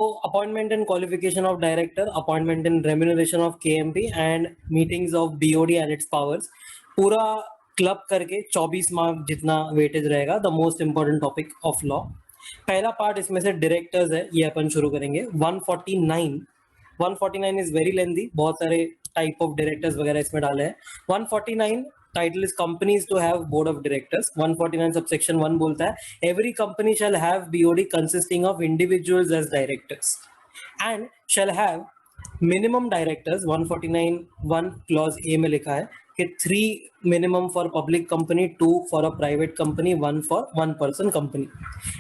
So appointment and qualification of director, appointment and remuneration of KMP and meetings of BOD and its powers, पूरा club करके 24 mark जितना weightage रहेगा, the most important topic of law. पहला part इसमें से directors है, ये अपन शुरू करेंगे। 149 इज वेरी लेंथी, बहुत सारे टाइप ऑफ डायरेक्टर्स वगैरह इसमें डाले हैं। 149 title is companies to have board of directors. 149 subsection 1 बोलता है every company shall have BOD consisting of individuals as directors and shall have minimum directors. 149 1 clause A में लिखा है कि 3 minimum for public company, 2 for a private company, 1 for one person company,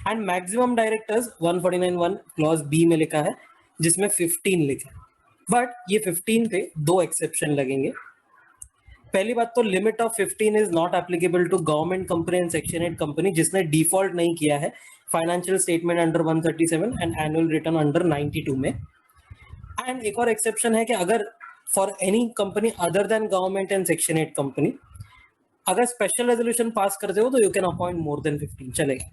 and maximum directors 149 1 clause B में लिखा है जिसमें 15 लिखा है। बट ये 15 पे दो एक्सेप्शन लगेंगे। पहली बात तो limit of 15 is not applicable to government company and section 8 company जिसने डिफॉल्ट नहीं किया है financial statement under 137 and annual return under 92 में। एंड एक और एक्सेप्शन है कि अगर for any company other than government and section 8 company अगर स्पेशल रेजोल्यूशन पास करते हो तो you can appoint more than 15, चलेगा।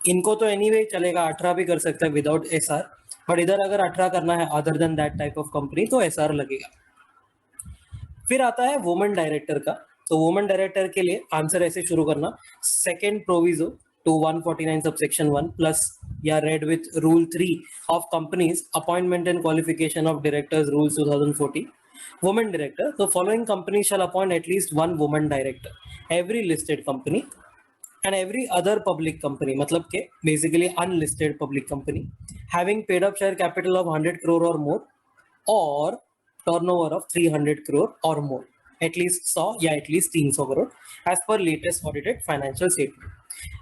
इनको तो एनीवे चलेगा, 18 भी कर सकता है विदाउट एसआर, बट इधर अगर 18 करना है other than that type of company तो एसआर लगेगा। फिर आता है वुमेन डायरेक्टर का। तो वुमेन डायरेक्टर के लिए आंसर ऐसे शुरू करना, second proviso to 149 subsection 1 plus या read with rule 3 of companies appointment and qualification of directors rules 2014। Women director, तो following company shall appoint at least one women director, every listed company and every other public company, मतलब के basically unlisted public company having paid up share capital of 100 crore or more or turnover of 300 crore or more, at least 100 या at least 300 crore as per latest audited financial statement।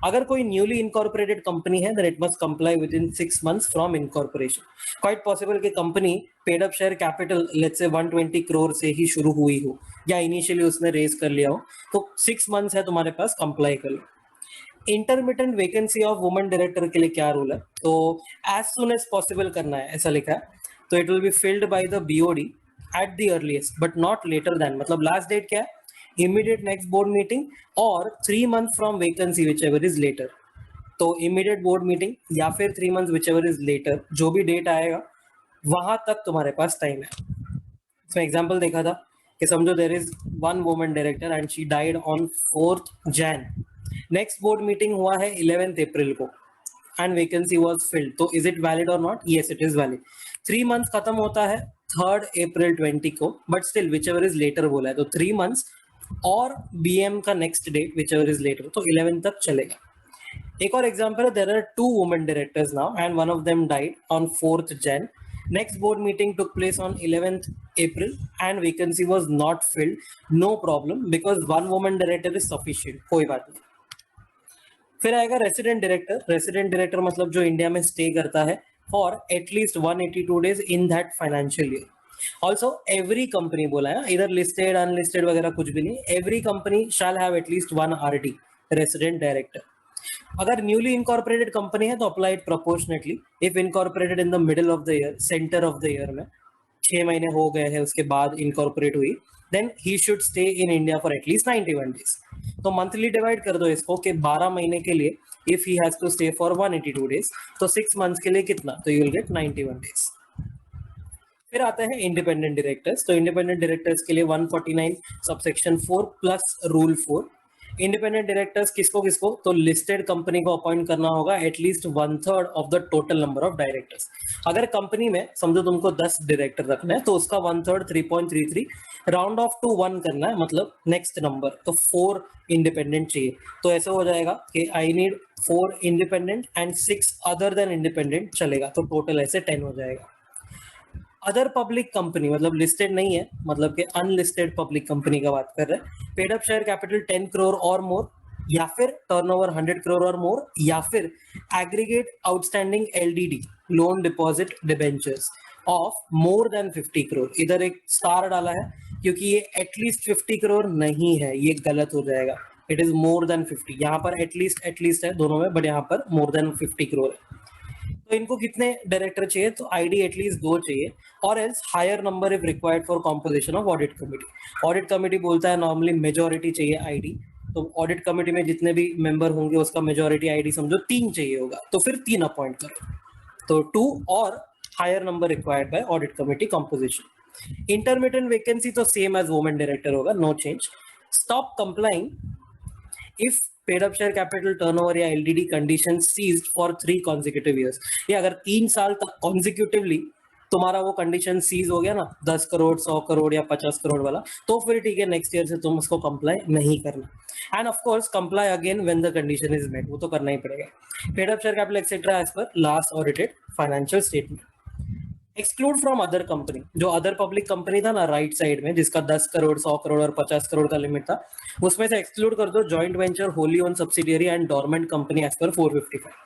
अगर कोई newly incorporated company है then it must comply within 6 months from incorporation। quite possible कि company paid up share capital let's say 120 crore से ही शुरू हुई हो या initially उसने raise कर लिया हो, तो 6 months है तुम्हारे पास, comply कर लो। Intermittent vacancy of women director के लिए क्या रूल है, तो एज सुन एज पॉसिबल करना है ऐसा लिखा है। तो it will be filled by the B O D at the earliest but not later than, मतलब लास्ट डेट क्या है, इमीडिएट नेक्स्ट बोर्ड मीटिंग और 3 month from vacancy whichever is later. तो इमीडिएट बोर्ड मीटिंग या फिर 3 month whichever is later, जो भी date आएगा वहां तक तुम्हारे पास टाइम है। इसमें एग्जाम्पल देखा था कि समझो there is one women director and she died on 4th Jan, next board meeting हुआ है 11th April को एंड वैकेंसी वाज फिल्ड, तो इज इट वैलिड और not? Yes it is valid. 3 month खत्म होता है 3rd April 20 को, but still whichever is later बोला है, तो 3 मंथ्स और बीएम का next date whichever is later, तो 11 तक चलेगा। एक और एग्जाम्पल है, there are 2 women directors now and one of them died on 4th Jan, next board meeting took place on 11th April and vacancy was not filled, no problem because one woman director is sufficient, कोई बात नहीं। फिर आएगा resident director. Resident director मतलब जो India में stay करता है for at least 182 days in that financial year. Also every company बोला है, इधर लिस्टेड अनलिस्टेड वगैरह कुछ भी नहीं, every company shall have at least 1 RD resident director. अगर न्यूली इनकॉर्पोरेटेड कंपनी है तो apply it proportionately. If incorporated in the middle of the year, centre of the year में 6 महीने हो गए हैं उसके बाद इनकॉर्पोरेट हुई, then he should stay in India for at least 91 days. तो मंथली डिवाइड कर दो इसको कि 12 महीने के लिए if he has to stay for 182 days, तो 6 मंथ्स के लिए कितना, तो यू विल गेट 91 डेज। फिर आते हैं इंडिपेंडेंट डायरेक्टर्स। तो इंडिपेंडेंट डायरेक्टर्स के लिए 149 subsection 4 plus rule 4। Independent directors किसको किसको, तो लिस्टेड कंपनी को अपॉइंट करना होगा at least 1/3 of the total number of directors. अगर कंपनी में समझो तुमको 10 डायरेक्टर रखना है तो उसका 1/3 3.33 राउंड ऑफ टू 1 करना है, मतलब नेक्स्ट नंबर, तो 4 इंडिपेंडेंट चाहिए। तो ऐसे हो जाएगा कि I need 4 independent and 6 other than independent चलेगा, तो टोटल ऐसे 10 हो जाएगा। अदर पब्लिक कंपनी मतलब लिस्टेड नहीं है, मतलब कि अनलिस्टेड पब्लिक कंपनी का बात कर रहे हैं। Paid up share capital 10 crore और मोर, या फिर टर्नओवर 100 करोड़ और मोर, या फिर aggregate outstanding LDD loan deposit debentures of more than 50 crore. इधर एक स्टार डाला है क्योंकि ये एटलीस्ट 50 करोड़ नहीं है, ये गलत हो जाएगा। इट इज मोर देन 50, यहाँ पर एटलीस्ट है दोनों में, बट यहाँ पर मोर देन 50 करोड़ है। तो इनको कितने डायरेक्टर चाहिए, तो आईडी एटलीस्ट 2 चाहिए, और else higher number if required for composition of audit committee. Audit committee बोलता है नॉर्मली मेजोरिटी चाहिए आईडी, तो ऑडिट कमिटी में जितने भी मेंबर होंगे उसका मेजोरिटी आईडी समझो 3 चाहिए होगा, तो फिर 3 अपॉइंट करो। तो 2 और higher number required by audit committee composition. Intermittent vacancy तो same as woman director होगा, no change. Stop complying if paid up share capital turnover या LDD condition ceased for 3 consecutive years. ये अगर 3 साल तक consecutively तुम्हारा वो कंडीशन सीज हो गया ना 10 करोड़ 100 करोड़ या 50 करोड़ वाला, तो फिर ठीक है, नेक्स्ट ईयर से तुम उसको कंप्लाई नहीं करना। And of course comply again when the condition is met, वो तो करना ही पड़ेगा। Paid up share capital etcetera as per last audited financial statement. Exclude from other company, जो अदर पब्लिक कंपनी था ना राइट साइड में, जिसका 10 करोड़ 100 करोड़ और 50 करोड़ का लिमिट था, उसमें से एक्सक्लूड कर दो joint venture, wholly owned subsidiary and dormant company as per 455।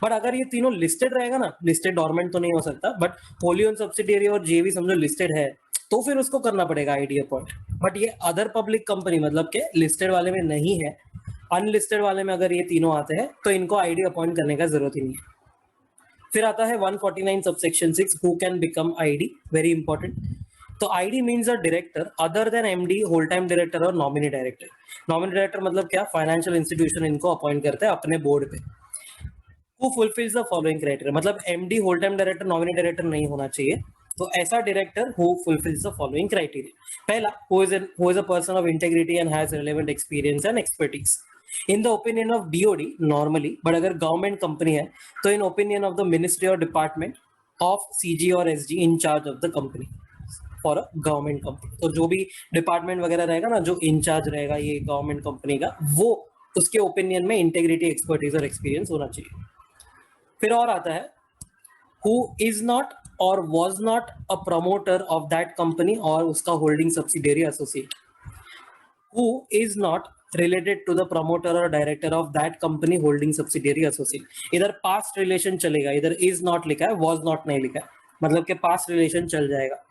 But अगर ये तीनों लिस्टेड रहेगा ना, लिस्टेड डोरमेंट तो नहीं हो सकता, बट होली ओन सब्सिडियरी और जेवी समझो लिस्टेड है, तो फिर उसको करना पड़ेगा आईडी अपॉइंट। बट ये अदर पब्लिक कंपनी मतलब के लिस्टेड वाले में नहीं है, अनलिस्टेड वाले में अगर ये तीनों आते हैं तो इनको आईडी अपॉइंट करने का जरूरत ही नहीं है। फिर आता है 149 subsection 6, who can become ID, very important. तो ID means a director other than MD, whole time director और नॉमिनी डायरेक्टर। नॉमिनी डायरेक्टर मतलब क्या, फाइनेंशियल इंस्टीट्यूशन इनको अपॉइंट करते हैं अपने बोर्ड पे। Who fulfills the following criteria, मतलब M D, whole time director, nominee director नहीं होना चाहिए, तो ऐसा director who fulfills the following criteria. पहला, who is a person of integrity and has relevant experience and expertise. In the opinion of DOD normally, but अगर government company है तो in opinion of the ministry or department of CG और SG in charge of the company for a government company. तो जो भी department वगैरह रहेगा ना, जो इंचार्ज रहेगा ये गवर्नमेंट कंपनी का, वो उसके ओपिनियन में इंटेग्रिटी, एक्सपर्टीज और एक्सपीरियंस होना चाहिए। फिर और आता है who is not or was not a promoter of that company और उसका holding subsidiary associate, who is not related to the promoter or director of that company holding subsidiary associate. इधर past relation चलेगा, इधर is not लिखा है, was not नहीं लिखा है, मतलब कि past relation चल जाएगा।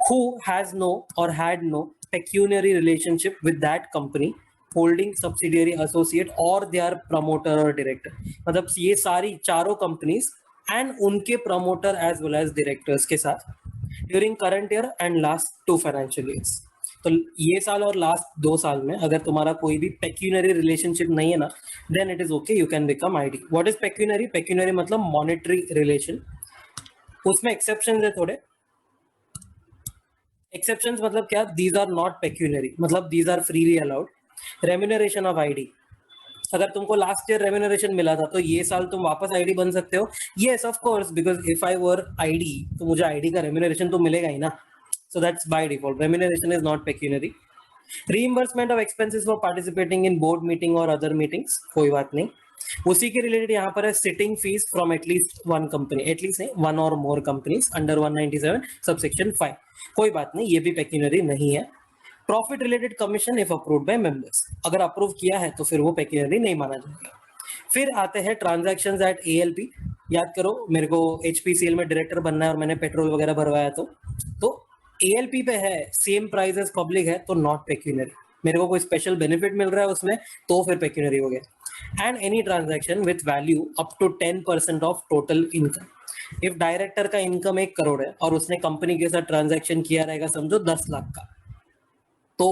who has no or had no pecuniary relationship with that company holding subsidiary associate और देयर प्रमोटर और डायरेक्टर, मतलब ये सारी चारों कंपनीज एंड उनके promoter as well as directors के साथ during current year and last 2 financial years. तो ये साल और लास्ट 2 साल में अगर तुम्हारा कोई भी पेक्यूनरी रिलेशनशिप नहीं है ना, then it is okay, you can become I D. What is pecuniary? Pecuniary मतलब मॉनेटरी रिलेशन, उसमें एक्सेप्शन है थोड़े। एक्सेप्शंस मतलब क्या? दीज आर नॉट पेक्यूनरी, मतलब these are freely allowed. Remuneration of I D, अगर तुमको लास्ट ईयर रेम्यूनरेशन मिला था तो ये साल तुम वापस आईडी बन सकते हो। Yes of course, because if I were ID तो मुझे आईडी का रेम्यूनरेशन तो मिलेगा ही ना, so that's by default. Remuneration is not pecuniary. Reimbursement of expenses for participating in board meeting और अदर मीटिंग्स, कोई बात नहीं। उसी के रिलेटेड यहाँ पर है sitting fees from at least one company, at least नहीं, वन और मोर कंपनीज अंडर 197 सबसेक्शन 5, कोई बात नहीं, ये भी पेक्यूनरी नहीं है। Profit related commission if approved by members, अगर अप्रूव किया है तो फिर वो पेक्यूनरी नहीं माना जाएगा। फिर आते हैं ट्रांजैक्शंस एट एएलपी। याद करो, मेरे को एचपीसीएल में डायरेक्टर बनना है और मैंने पेट्रोल वगैरह भरवाया, तो एएलपी पे है, सेम प्राइस एज पब्लिक है, तो नॉट पेक्यूनरी। मेरे को कोई स्पेशल बेनिफिट मिल रहा है उसमें, तो फिर पेक्यूनरी हो गया। And any transaction with value up to 10% of total income. If director का इनकम 1 करोड़ है और उसने कंपनी के साथ ट्रांजैक्शन किया रहेगा समझो 10 लाख का, तो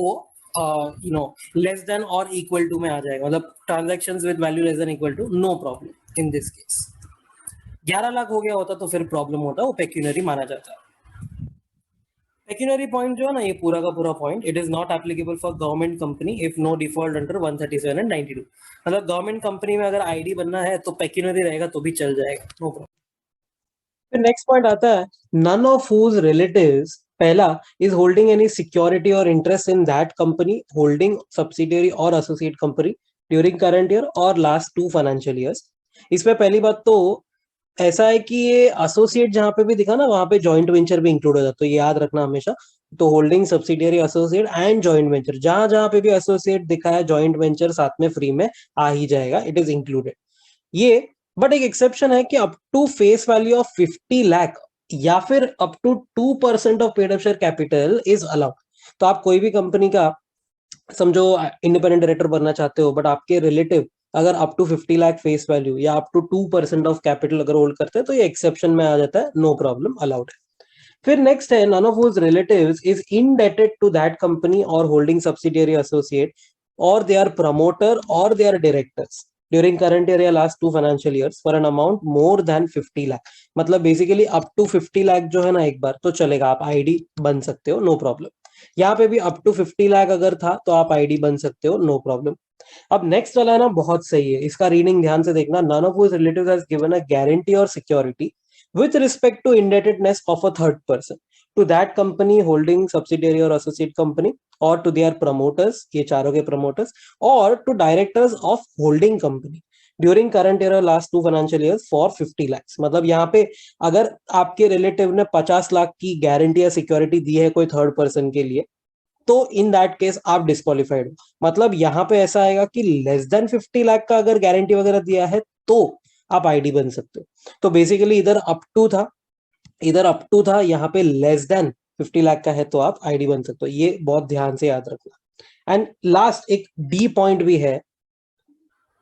यू नो लेस देन और इक्वल टू में आ जाएगा, मतलब transactions with value less than equal to, no problem in this case. 11 lakh हो गया होता तो फिर प्रॉब्लम होता, वो पेक्यूनरी माना जाता है। पेक्यूनरी पॉइंट जो है ना, ये पूरा का पूरा point, it is not applicable for government company if no default under 137 and 92, मतलब गवर्नमेंट कंपनी में अगर आईडी बनना है तो पेक्यूनरी रहेगा तो भी चल जाएगा, नो प्रॉब्लम। फिर नेक्स्ट पॉइंट आता है, नन ऑफ हुज रिलेटिव्स, पहला, इज होल्डिंग एनी सिक्योरिटी और interest in that company holding subsidiary और associate company during current year और लास्ट 2 फाइनेंशियल ईयर्स। इसमें पहली बात तो ऐसा है कि ये एसोसिएट जहां पे भी दिखा ना, वहां पे जॉइंट वेंचर भी इंक्लूड हो जाता है, तो ये याद रखना हमेशा। तो holding subsidiary associate and joint venture, जहां जहां पे भी एसोसिएट दिखा है, जॉइंट वेंचर साथ में फ्री में आ ही जाएगा, इट इज इंक्लूडेड ये। बट एक एक्सेप्शन है कि up to face value of 50 lakh या फिर up to 2% of paid up share capital is allowed. तो आप कोई भी कंपनी का समझो इंडिपेंडेंट डायरेक्टर बनना चाहते हो, बट आपके रिलेटिव अगर up to 50 lakh face value या अप टू 2% ऑफ कैपिटल अगर होल्ड करते हैं तो ये एक्सेप्शन में आ जाता है, नो प्रॉब्लम, अलाउड है। फिर नेक्स्ट है, none of whose relatives is indebted to that company और होल्डिंग सब्सिडियरी एसोसिएट और दे आर प्रमोटर और they are directors. During current year या last 2 financial years for an amount more than 50 lakh. मतलब basically up to 50 lakh जो है ना, एक बार तो चलेगा, आप आईडी बन सकते हो, नो प्रॉब्लम। यहाँ पे भी अप टू 50 लाख अगर था तो आप आईडी बन सकते हो, नो प्रॉब्लम। अब नेक्स्ट वाला है ना, बहुत सही है, इसका रीडिंग ध्यान से देखना। None of his relatives has given a guarantee और security with respect to indebtedness of a third person to that company holding subsidiary or associate company or to their promoters, ये चारों के promoters, or to directors of holding company during current year last 2 financial years for 50 lakhs। मतलब यहाँ पे अगर आपके relative ने 50 लाख की गारंटी या सिक्योरिटी दी है कोई थर्ड पर्सन के लिए, तो इन दैट केस आप डिस्क्वालिफाइड हो। मतलब यहाँ पे ऐसा आएगा कि लेस देन 50 लाख का अगर गारंटी वगैरह दिया है तो आप आईडी बन सकते हो। तो बेसिकली इधर अप टू था, यहाँ पे लेस देन 50 लाख का है तो आप आईडी बन सकते हो। ये बहुत ध्यान से याद रखना। एंड लास्ट एक डी पॉइंट भी है,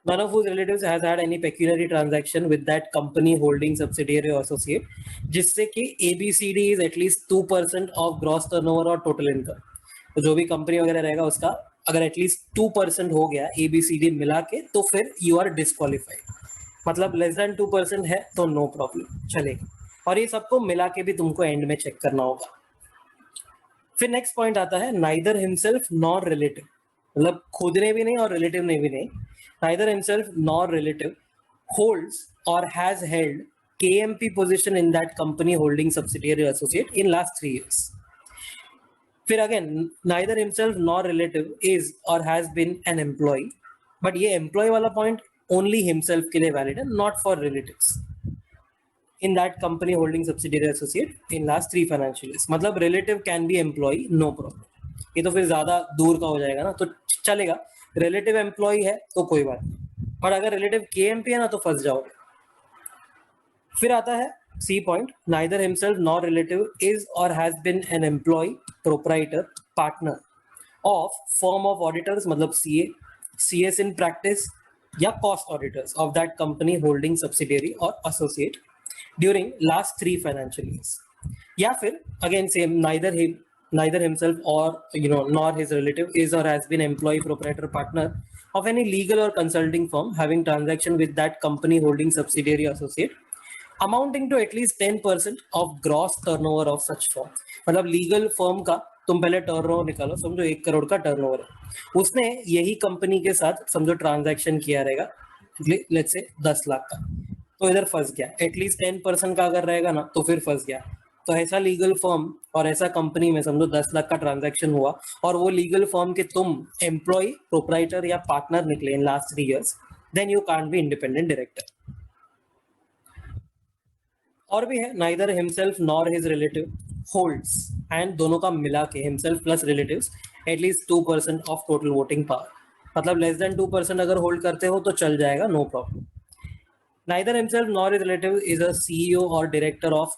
none of whose relatives has had any pecuniary transaction with that company holding subsidiary or associate जिससे कि ABCD is at least 2% of gross turnover और total income। तो जो भी कंपनी वगैरह रहेगा उसका अगर एटलीस्ट 2% हो गया ABCD मिला के, तो फिर यू आर डिस्क्वालिफाइड। मतलब लेस देन 2% है तो नो प्रॉब्लम, चलेगा। और ये सबको मिला के भी तुमको एंड में चेक करना होगा। फिर नेक्स्ट पॉइंट आता है नाइदर हिमसेल्फ नॉर रिलेटिव, मतलब खुद ने भी नहीं और रिलेटिव ने भी नहीं। Neither himself nor relative holds और has held KMP position in that company holding subsidiary or associate in last 3 years। फिर again neither himself nor relative is और has been an employ, but ये employ वाला point only himself के लिए valid है, not for relatives in that company holding subsidiary associate in last 3 financial years। मतलब relative can be employee, no problem। ये तो फिर ज्यादा दूर का हो जाएगा ना, तो चलेगा। relative employee है तो कोई बात नहीं, पर अगर relative KMP है ना तो फंस जाओगे। फिर आता है C point, neither himself nor relative is or has been an employee, proprietor, partner of firm of auditors, मतलब CA, CS in practice या cost auditors of that company holding subsidiary or associate during last 3 financial years। या फिर again same, neither himself or nor his relative is or has been employee, proprietor, partner of any legal or consulting firm having transaction with that company holding subsidiary associate amounting to at least 10% of gross turnover of such firm। मतलब legal firm का तुम पहले turnover निकालो, समझो 1 करोड़ का turnover है, उसने यही कंपनी के साथ समझो ट्रांजैक्शन किया रहेगा लेट्स से 10 लाख का, तो इधर फंस गया। एटलीस्ट 10% का अगर रहेगा ना तो फिर फंस गया। तो ऐसा लीगल फर्म और ऐसा कंपनी में समझो 10 लाख का ट्रांजैक्शन हुआ और वो लीगल फर्म के तुम एम्प्लॉय, प्रोप्राइटर या पार्टनर निकले in last 3 years, then you can't be independent director. और भी है neither himself nor his relative holds, and दोनों का मिला के himself plus relatives at least 2% of total voting power. मतलब लेस देन 2% अगर होल्ड करते हो तो चल जाएगा, no problem. Neither himself nor his relative is a CEO or director of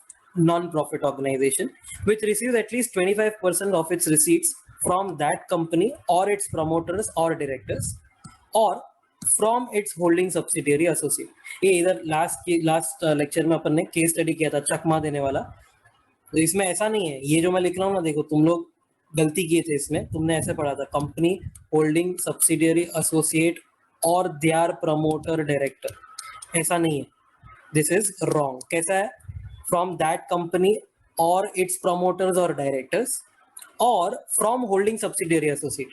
non-profit organization which receives at least 25% of its receipts from that company or its promoters or directors or from its holding subsidiary associate। ये इधर last lecture में अपन ने case study किया था चकमा देने वाला, तो इसमें ऐसा नहीं है। ये जो मैं लिख रहा हूँ ना, देखो तुम लोग गलती किए थे इसमें, तुमने ऐसे पढ़ा था कंपनी होल्डिंग सब्सिडियरी एसोसिएट और देयर प्रमोटर डायरेक्टर, ऐसा नहीं है, दिस इज रॉन्ग। कैसा है? फ्रॉम दैट कंपनी और इट्स प्रमोटर्स और डायरेक्टर्स और फ्रॉम होल्डिंग सब्सिडियरी एसोसिएट।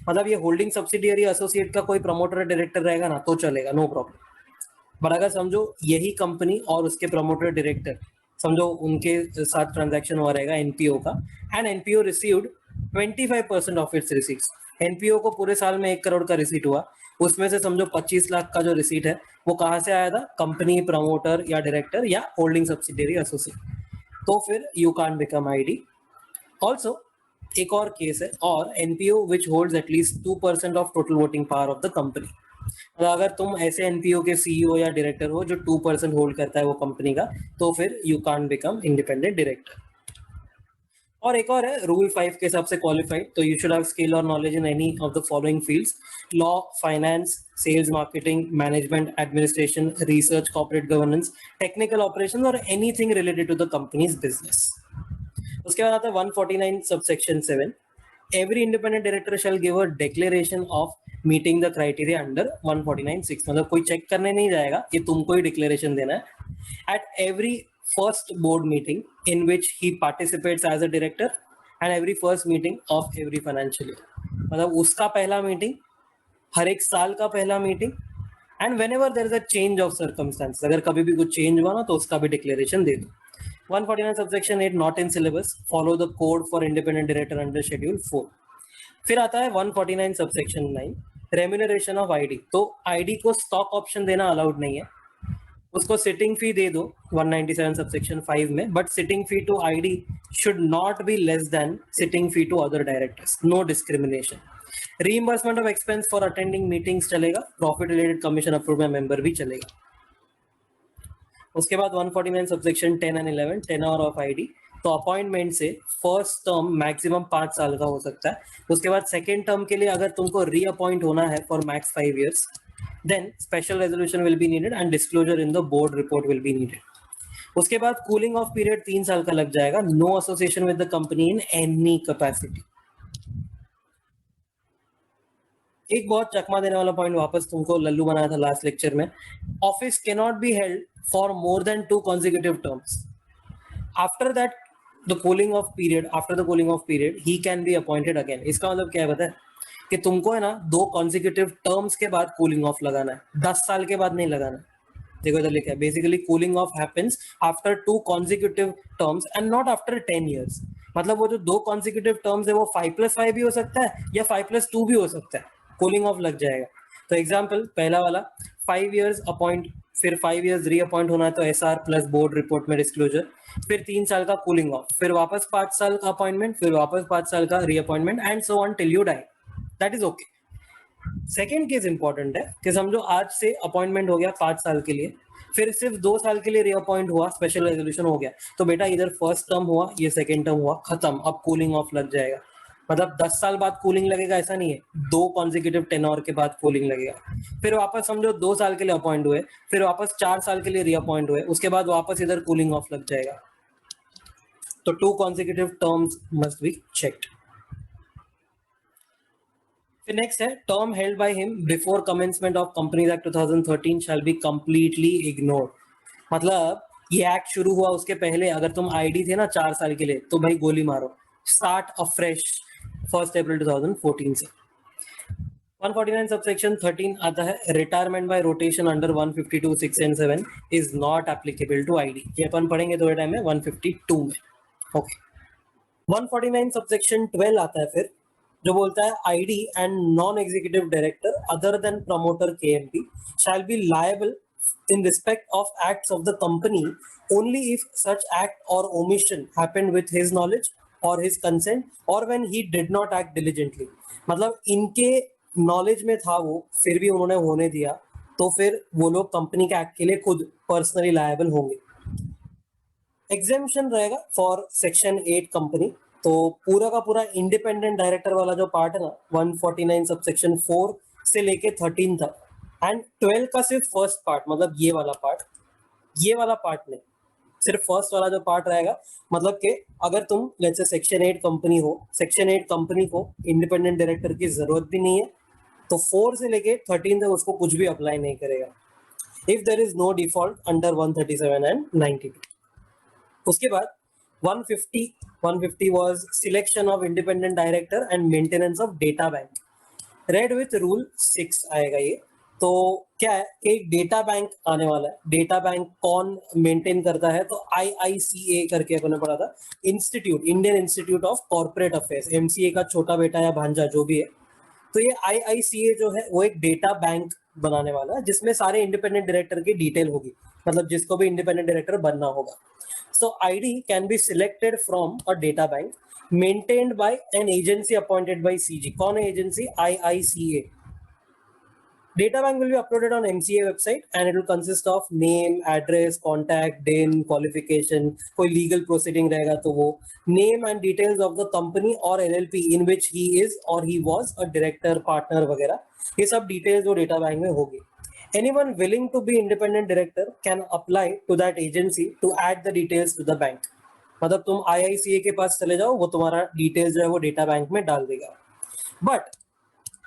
मतलब ये होल्डिंग सब्सिडियरी एसोसिएट का कोई प्रमोटर डायरेक्टर रहेगा ना तो चलेगा, नो प्रॉब्लम। बट अगर समझो यही कंपनी और उसके प्रमोटर डायरेक्टर समझो उनके साथ ट्रांजैक्शन हुआ रहेगा एनपीओ का, and NPO received 25% of its receipts. NPO को पूरे साल में 1 करोड़ का रिसीट हुआ, उसमें से समझो 25 लाख का जो रिसीट है वो कहाँ से आया था? कंपनी, प्रमोटर या डायरेक्टर या होल्डिंग सब्सिडियरी एसोसिएट, तो फिर you can't become ID. Also एक और केस है, और NPO which holds at least 2% of total voting power of the company. अगर तुम ऐसे एनपीओ के सीईओ या डायरेक्टर हो जो 2% होल्ड करता है वो कंपनी का, तो फिर you can't become independent director. और एक और है रूल 5 के हिसाब से क्वालिफाइड, तो यू शुड हैव स्किल और knowledge in any of the following fields: law, finance, sales, marketing, management, administration, research, corporate governance, technical operations और anything related to the companies business. उसके बाद आता है 149 subsection 7, every independent director shall give a declaration of meeting the criteria under 149(6). मतलब कोई check करने नहीं जाएगा, ये तुमको ही डिक्लेरेशन देना है। At every first board meeting in which he participates as a director and every first meeting of every financial year. मतलब उसका पहला मीटिंग, हर एक साल का पहला meeting, and whenever there is a change of circumstance, अगर कभी भी कुछ चेंज हुआ ना तो उसका भी डिक्लेरेशन दे दो। 149 subsection 8 not in syllabus, follow the code for independent director under schedule 4। फिर आता है 149 सबसेक्शन 9 रेम्यूनरेशन ऑफ आईडी। तो आईडी को स्टॉक ऑप्शन देना अलाउड नहीं है, उसको सिटिंग फी दे दो 197 सबसेक्शन 5 में, but sitting fee to ID should not be less than sitting fee to other directors, no discrimination. Reimbursement of expense for attending meetings चलेगा, profit related commission approve by member भी चलेगा। उसके बाद 149 subsection 10 and 11 tenure of ID. तो appointment से first term maximum 5 साल का हो सकता है। उसके बाद सेकेंड टर्म के लिए अगर तुमको रीअपॉइंट होना है for max 5 years, then special resolution will be needed and disclosure in the board report will be needed. उसके बाद कूलिंग ऑफ पीरियड 3 साल का लग जाएगा, no association with the company in any capacity. एक बहुत चकमा देने वाला पॉइंट वापस तुमको लल्लू बनाया था लास्ट लेक्चर में, office can not be held for more than 2 consecutive terms. After that, the cooling off period, after the cooling off period, he can be appointed again. इसका मतलब क्या है पता है कि तुमको है ना 2 consecutive terms के बाद कूलिंग ऑफ लगाना है, 10 साल के बाद नहीं लगाना है। देखो इधर लिखा है, basically cooling of happens after 2 consecutive terms and not after 10 years। मतलब वो जो 2 consecutive terms है वो 5+5 भी हो सकता है या 5+2 भी हो सकता है, कूलिंग ऑफ लग जाएगा। तो एग्जाम्पल पहला वाला 5 years अपॉइंट, फिर 5 years रीअपॉइंट होना है तो एसआर प्लस बोर्ड रिपोर्ट में डिस्क्लोजर, फिर 3 साल का कूलिंग ऑफ, फिर वापस 5 साल का अपॉइंटमेंट, फिर वापस 5 साल का reappointment and so on till you die. That is okay. Second case important है कि समझो आज से अपॉइंटमेंट हो गया 5 साल के लिए, फिर सिर्फ 2 साल के लिए रीअपॉइंट हुआ, स्पेशल रेजोल्यूशन हो गया, तो बेटा इधर फर्स्ट टर्म हुआ, ये सेकेंड टर्म हुआ, खत्म, अब कूलिंग ऑफ लग जाएगा। मतलब 10 साल बाद कूलिंग लगेगा ऐसा नहीं है, 2 consecutive टेन्योर के बाद कूलिंग लगेगा। फिर वापस समझो 2 साल के लिए अपॉइंट हुए, फिर वापस 4 साल के लिए रीअपॉइंट हुए, उसके बाद वापस इधर कूलिंग ऑफ लग जाएगा। तो 2 consecutive terms must be checked. The next है term held by him before commencement of Companies Act 2013 shall be completely ignored. मतलब ये एक्ट शुरू हुआ उसके पहले अगर तुम आईडी थे ना 4 साल के लिए, तो भाई गोली मारो, स्टार्ट अफ्रेश 1 April 2014 से। 149 सबसेक्शन 13 आता है, retirement by rotation under 152 6 and 7 is not applicable to I D. ये अपन पढ़ेंगे थोड़े टाइम में 152 में। ओके 149 सबसेक्शन 12 आता है फिर, जो बोलता है ID and non executive director other then promoter KMP shall be liable in respect of acts of the company only if such act or omission happened with his knowledge or his consent or when he did not act diligently। मतलब इनके knowledge में था वो, फिर भी उन्होंने होने दिया, तो फिर वो लोग कंपनी के एक्ट के लिए खुद पर्सनली लायबल होंगे। एग्जेम्पशन रहेगा फॉर सेक्शन 8 कंपनी। तो पूरा का पूरा इंडिपेंडेंट डायरेक्टर वाला जो पार्ट है ना 149 सबसेक्शन 4 से लेके 13 तक, एंड 12 का सिर्फ फर्स्ट पार्ट, मतलब ये वाला पार्ट नहीं, सिर्फ फर्स्ट वाला जो पार्ट रहेगा। मतलब कि अगर तुम लेट्स से सेक्शन 8 कंपनी हो, सेक्शन 8 कंपनी को इंडिपेंडेंट डायरेक्टर की जरूरत भी नहीं है, तो 4 से लेके 13 तक उसको कुछ भी अप्लाई नहीं करेगा if there is no default under 137 and 92। उसके बाद 150 was selection of independent director and maintenance of data bank, read with rule 6 आएगा ये। तो क्या है, एक डेटा बैंक आने वाला है। डेटा बैंक कौन मेंटेन करता है, तो IICA करके अपने पढ़ा था, institute, Indian institute of corporate affairs, MCA का छोटा बेटा या भांजा जो भी है। तो ये IICA जो है वो एक डेटा बैंक बनाने वाला है जिसमें सारे इंडिपेंडेंट डायरेक्टर की डिटेल होगी, मतलब जिसको भी इंडिपेंडेंट डायरेक्टर बनना होगा। So ID can be selected from a data bank maintained by an agency appointed by CG. कौन है agency? IICA. Data bank will be uploaded on MCA website and it will consist of name, address, contact, DIN, qualification, कोई legal proceeding रहेगा तो वो, name and details of the company or LLP in which he is or he was a director, partner वगैरह, ये सब details वो data bank में होगी। Anyone willing to be independent director can apply to that agency to add the details to the bank। मतलब तुम IICA के पास चले जाओ, वो तुम्हारा डिटेल्स जो है वो डेटा बैंक में डाल देगा। बट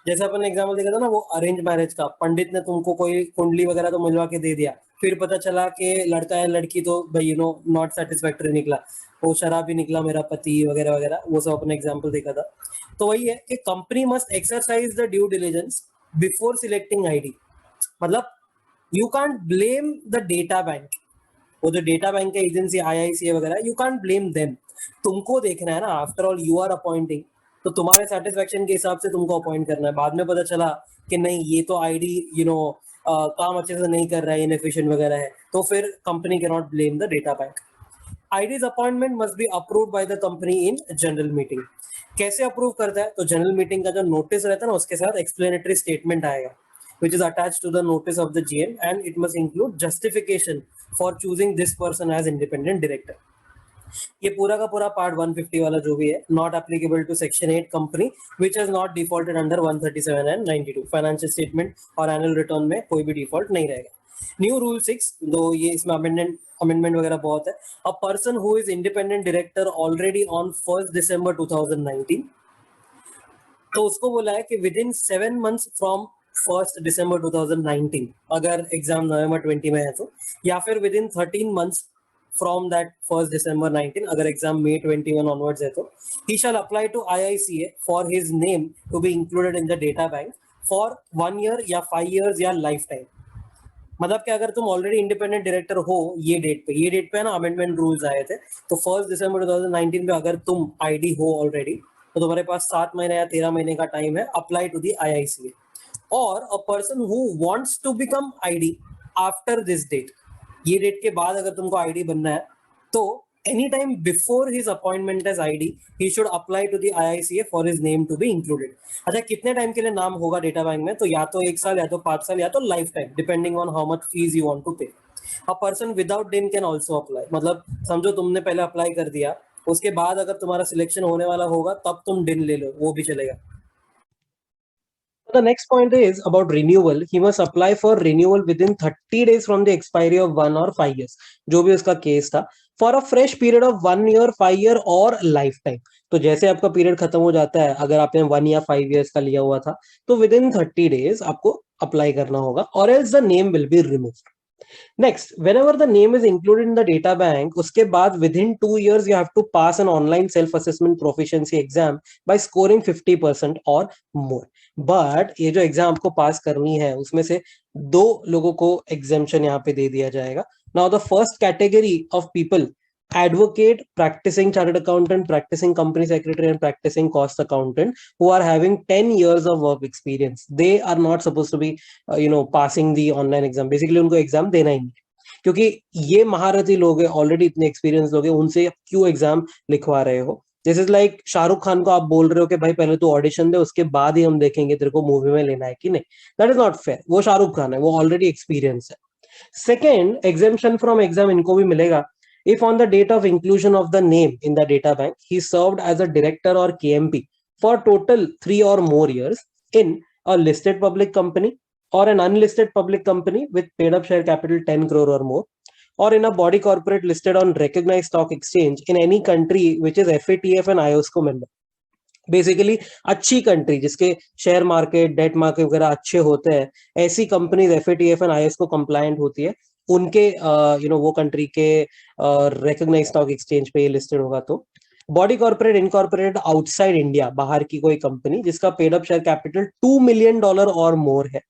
जैसे अपन ने एग्जाम्पल देखा था ना वो अरेंज मैरिज का, पंडित ने तुमको कोई कुंडली वगैरह तो मिलवा के दे दिया, फिर पता चला कि लड़का है लड़की तो भाई नॉट सेटिस्फैक्टरी निकला, वो शराबी निकला मेरा पति वगैरह वगैरह, वो सब अपने एग्जाम्पल देखा था। तो वही है कि company must exercise the due diligence before selecting ID. मतलब you can't blame the data bank, वो जो डेटा बैंक के एजेंसी आईआईसीए वगैरह, यू कांट ब्लेम देम। तुमको देखना है ना, after all you are appointing, तो तुम्हारे सेटिस्फेक्शन के हिसाब से तुमको अपॉइंट करना है। बाद में पता चला कि नहीं ये तो आईडी काम अच्छे से नहीं कर रहा है, इनएफिशिएंट वगैरह है, तो फिर company can not blame the data bank. IDs appointment must be approved by the company in general meeting. कैसे अप्रूव करता है? तो जनरल मीटिंग का जो नोटिस रहता है ना, उसके साथ एक्सप्लेनेटरी स्टेटमेंट आएगा which is attached to the notice of the GM, and it must include justification for choosing this person as independent director. ये पूरा का पूरा पार्ट 150 वाला जो भी है, not applicable to section 8 company which has not defaulted under 137 and 92। Financial statement और annual return में कोई भी डिफॉल्ट नहीं रहेगा। न्यू रूल 6, दो ये इसमें अमेंडमेंट वगैरह बहुत है। अ person who is independent director already on 1 दिसंबर 2019, तो उसको बोला है कि विद इन 7 मंथ्स फ्रॉम 1 दिसंबर 2019, अगर एग्जाम नवंबर 20 में है तो, या फिर within 13 months from that 1 दिसंबर 19, अगर एग्जाम May 21 ऑनवर्ड्स है तो, he shall apply to IICA for his name to be included in the data bank for 1 year या 5 ईयर्स या लाइफ टाइम। मतलब कि अगर तुम ऑलरेडी इंडिपेंडेंट डायरेक्टर हो ये डेट पे है ना, अमेंडमेंट रूल्स आए थे, तो 1 दिसंबर 2019 में अगर तुम आईडी हो ऑलरेडी, तो तुम्हारे पास 7 महीने या 13 महीने का टाइम है अप्लाई टू दी IICA। और a person who wants to become I D after this date, ये डेट के बाद अगर तुमको आईडी बनना है तो any time before his appointment as I D he should apply to the IICA for his name to be included. अच्छा, कितने टाइम के लिए नाम होगा डेटा बैंक में? तो या तो 1 साल, या तो 5 साल, या तो life time, depending on how much fees you want to pay. A person without DIN can also apply. मतलब समझो तुमने पहले अप्लाई कर दिया, उसके बाद अगर तुम्हारा सिलेक्शन होने वाला होगा तब तुम डिन ले लो, वो भी चलेगा। The next point is about renewal. He must apply for renewal within 30 days from the expiry of 1 or 5 years, जो भी उसका केस था, for a fresh period of 1 year, 5 year और lifetime। तो जैसे आपका पीरियड खत्म हो जाता है, अगर आपने 1 या 5 years का लिया हुआ था, तो within 30 days आपको अप्लाई करना होगा, or else the name will be removed. Next, whenever the name is included in the data bank, उसके बाद within 2 years you have to pass an online self-assessment proficiency exam by scoring 50% or more. But ये जो exam आपको पास करनी है उसमें से 2 लोगों को एग्जामेशन यहाँ पे दे दिया जाएगा। Now the first category of people, advocate, practicing chartered accountant, practicing company secretary and practicing cost accountant, who are having 10 years of work experience, they are not supposed to be passing the online exam। Basically उनको exam देना ही नहीं, क्योंकि ये महारथी लोग हैं, already इतने experience लोग हैं, उनसे क्यों एग्जाम लिखवा रहे हो? This is like Shahrukh Khan को आप बोल रहे हो कि भाई पहले तो ऑडिशन दे, उसके बाद ही हम देखेंगे तेरे को मूवी में लेना है कि नहीं। That is not fair. वो शाहरुख खान है, वो ऑलरेडी एक्सपीरियंस है। सेकेंड, एग्जामेशन फ्रॉम एग्जाम इनको भी मिलेगा if on the date of inclusion of the name in the data bank he served as a director or KMP for total 3 or more years in a listed public company or an unlisted public company with paid up share capital 10 crore or more, or in a body corporate listed on recognized stock exchange in any country which is FATF and IOSCO member। Basically अच्छी country जिसके share market, debt market वगैरह अच्छे होते हैं, ऐसी companies FATF and IOSCO compliant होती है, उनके वो कंट्री के रिकॉग्नाइज्ड स्टॉक एक्सचेंज पे ये लिस्टेड होगा। तो body corporate incorporated outside India, बाहर की कोई कंपनी जिसका paid up share capital $2 million और मोर है,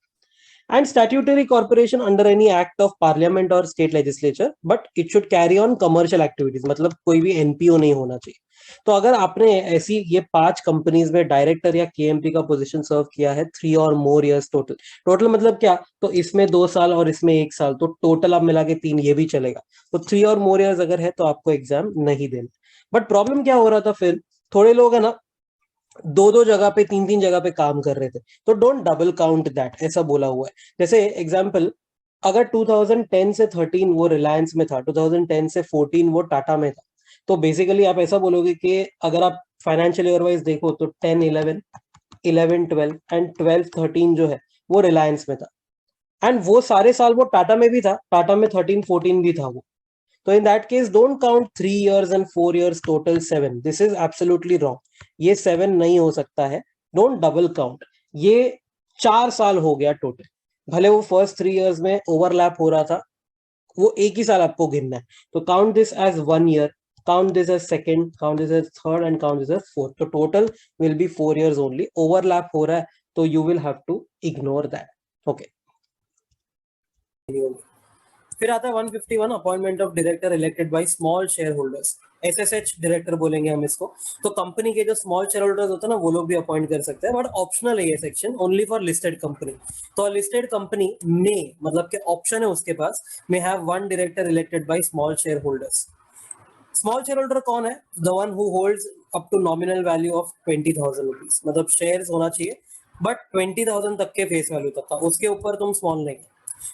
and statutory corporation under any act of parliament or state legislature, but it should carry on commercial activities। मतलब कोई भी NPO नहीं होना चाहिए। तो अगर आपने ऐसी ये 5 कंपनीज में डायरेक्टर या KMP का पोजीशन सर्व किया है 3 और मोर इयर्स टोटल मतलब क्या, तो इसमें 2 साल और इसमें 1 साल, तो टोटल आप मिला के 3, ये भी चलेगा। तो 3 और मोर इयर्स अगर है तो आपको एग्जाम नहीं देना। बट प्रॉब्लम क्या हो रहा था फिर, थोड़े लोग है ना 2 जगह पे, 3 जगह पे काम कर रहे थे, तो डोंट डबल काउंट दैट, ऐसा बोला हुआ है। जैसे एग्जांपल, अगर 2010 से 13 वो रिलायंस में था, 2010 से 14 वो टाटा में था, तो बेसिकली आप ऐसा बोलोगे कि अगर आप फाइनेंशियल ईयर वाइज देखो तो 10, 11, 11, 12 एंड 12, 13 जो है वो रिलायंस में था, एंड वो सारे साल वो टाटा में भी था, टाटा में 13, 14 भी था वो। तो in that case don't count 3 years and 4 years, total 7। This is absolutely wrong। ये 7 नहीं हो सकता है, don't double count। ये 4 साल हो गया टोटल, भले वो फर्स्ट 3 इयर्स में ओवरलैप हो रहा था, वो एक ही साल आपको गिनना है। तो count this as 1 year, count this as second, count this as third and count this as fourth. तो total will be 4 years only. Overlap हो रहा है तो you will have to ignore that. Okay, फिर आता है 151 appointment of director elected by small share holders, SSH director बोलेंगे हम इसको। तो कंपनी के जो स्मॉल शेयर होल्डर्स होते हैं ना, वो लोग भी अपॉइंट कर सकते हैं, बट ऑप्शनल है ये section, only for listed company. तो लिस्टेड कंपनी में मतलब के ऑप्शन है उसके पास, may have one director elected by small share holders. Small share holder कौन है? The one who holds up to nominal value of 20,000 rupees, मतलब शेयर्स होना चाहिए बट 20,000 तक के फेस वैल्यू तक का, उसके ऊपर तुम स्मॉल नहीं।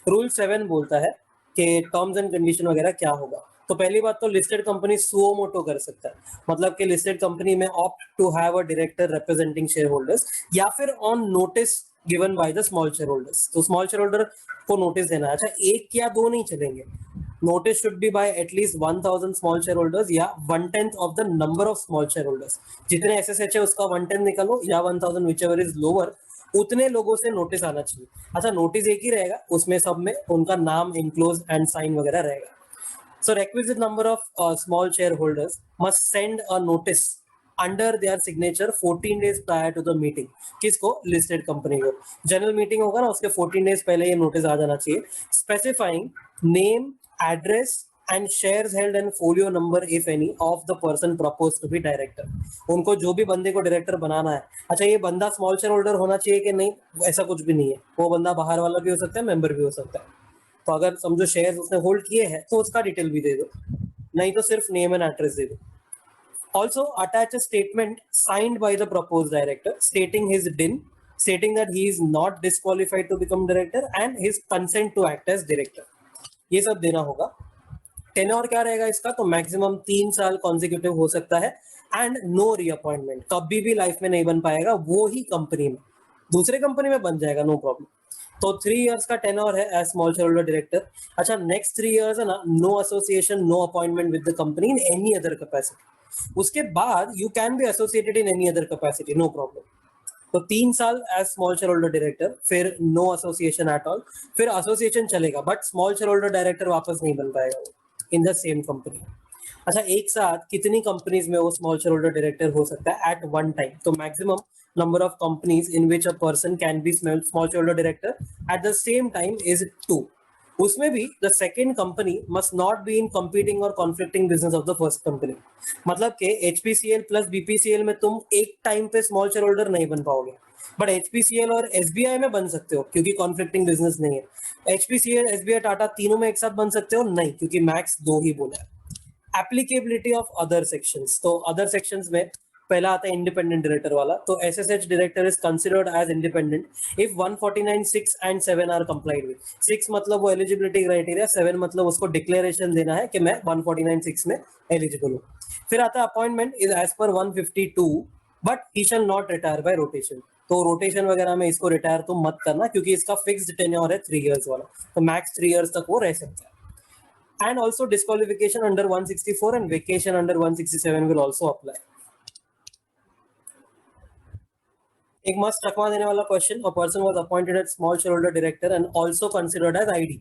रूल 7 बोलता है कि टर्म्स एंड कंडीशन वगैरह क्या होगा। तो पहली बात तो लिस्टेड कंपनी सुओ मोटो कर सकता है, मतलब कि लिस्टेड कंपनी में opt to have a director representing share holders, या फिर on notice given by the small share holders. तो स्मॉल शेयर होल्डर को नोटिस देना है। अच्छा, एक या दो नहीं चलेंगे, notice should be by at least 1000 small shareholders या 1/10 of the number of small shareholders। जितने एसएसएच है उसका 1/10 निकालो या 1000 whichever is lower, उतने लोगों से नोटिस आना चाहिए। अच्छा, नोटिस एक ही रहेगा, उसमें सब में उनका नाम इनक्लोज एंड साइन वगैरह रहेगा। So requisite number of small shareholders must send a notice under their signature 14 days prior to the meeting। किसको? लिस्टेड कंपनी को। जनरल मीटिंग होगा ना, उसके 14 डेज पहले ये नोटिस आ जाना चाहिए, specifying name, address and shares held and folio number if any of the person propose to be director. उनको जो भी बंदे को डायरेक्टर बनाना है, अच्छा ये बंदा स्मॉल शेयर होल्डर होना चाहिए कि नहीं, ऐसा कुछ भी नहीं है, वो बंदा बाहर वाला भी हो सकता है, मेंबर भी हो सकता है। तो अगर समझो शेयर्स उसने होल्ड किए हैं तो उसका डिटेल भी दे दो, नहीं तो सिर्फ नेम एंड एड्रेस दे दो। Also attach a statement signed by the proposed director stating his DIN, stating that he is not disqualified to become director and his consent to act as director। ये सब देना होगा। Tenure क्या रहेगा इसका? तो maximum 3 साल कॉन्जिक्यूटिव हो सकता है एंड नो रीअपॉइंटमेंट, कभी भी लाइफ में नहीं बन पाएगा, वो ही कंपनी में, दूसरे कंपनी में बन जाएगा, नो प्रॉब्लम। तो 3 इयर्स का टेन्योर है as small share holder director. अच्छा, नेक्स्ट 3 इयर्स है ना, no association, no appointment with the company in any other capacity. उसके बाद you can be associated in any other capacity, no problem. तो 3 साल as small share holder director, फिर no association at all, फिर association चलेगा but small share holder director वापस नहीं बन पाएगा इन द सेम कंपनी। अच्छा, एक साथ कितनी कंपनीज में वो स्मॉल शेयर होल्डर डायरेक्टर हो सकता है एट वन टाइम? तो maximum number of companies in which a person can be small shareholder director at the same time is 2। उसमें भी the second company must not be in competing or conflicting business of the first company। मतलब कि HPCL plus BPCL में तुम एक time पे small share holder नहीं बन पाओगे, बट HPCL और SBI में बन सकते हो क्योंकि कॉन्फ्लिक्टिंग बिजनेस नहीं है। HPCL, SBI, टाटा तीनों में एक साथ बन सकते हो नहीं, क्योंकि मैक्स 2 ही बोला है। एप्लीकेबिलिटी ऑफ अदर सेक्शंस, तो अदर सेक्शंस में पहला आता है इंडिपेंडेंट डायरेक्टर वाला। तो SSH director is considered as independent if 149(6) and 7 are complied with. 6 मतलब वो एलिजिबिलिटी क्राइटेरिया, 7 मतलब उसको डिक्लेरेशन देना है कि मैं 149(6) में एलिजिबल हूँ। फिर आता है appointment is as per 152 but he shall not retire by rotation. तो रोटेशन वगैरह में इसको रिटायर तो मत करना, क्योंकि इसका फिक्स्ड टेन्योर है 3 इयर्स वाला, तो मैक्स 3 इयर्स तक वो रह सकता है। And also disqualification under 164 and vacation under 167 will also apply। एक मस्त चकमा देने वाला question, a person was appointed as small shareholder director and also considered as ID,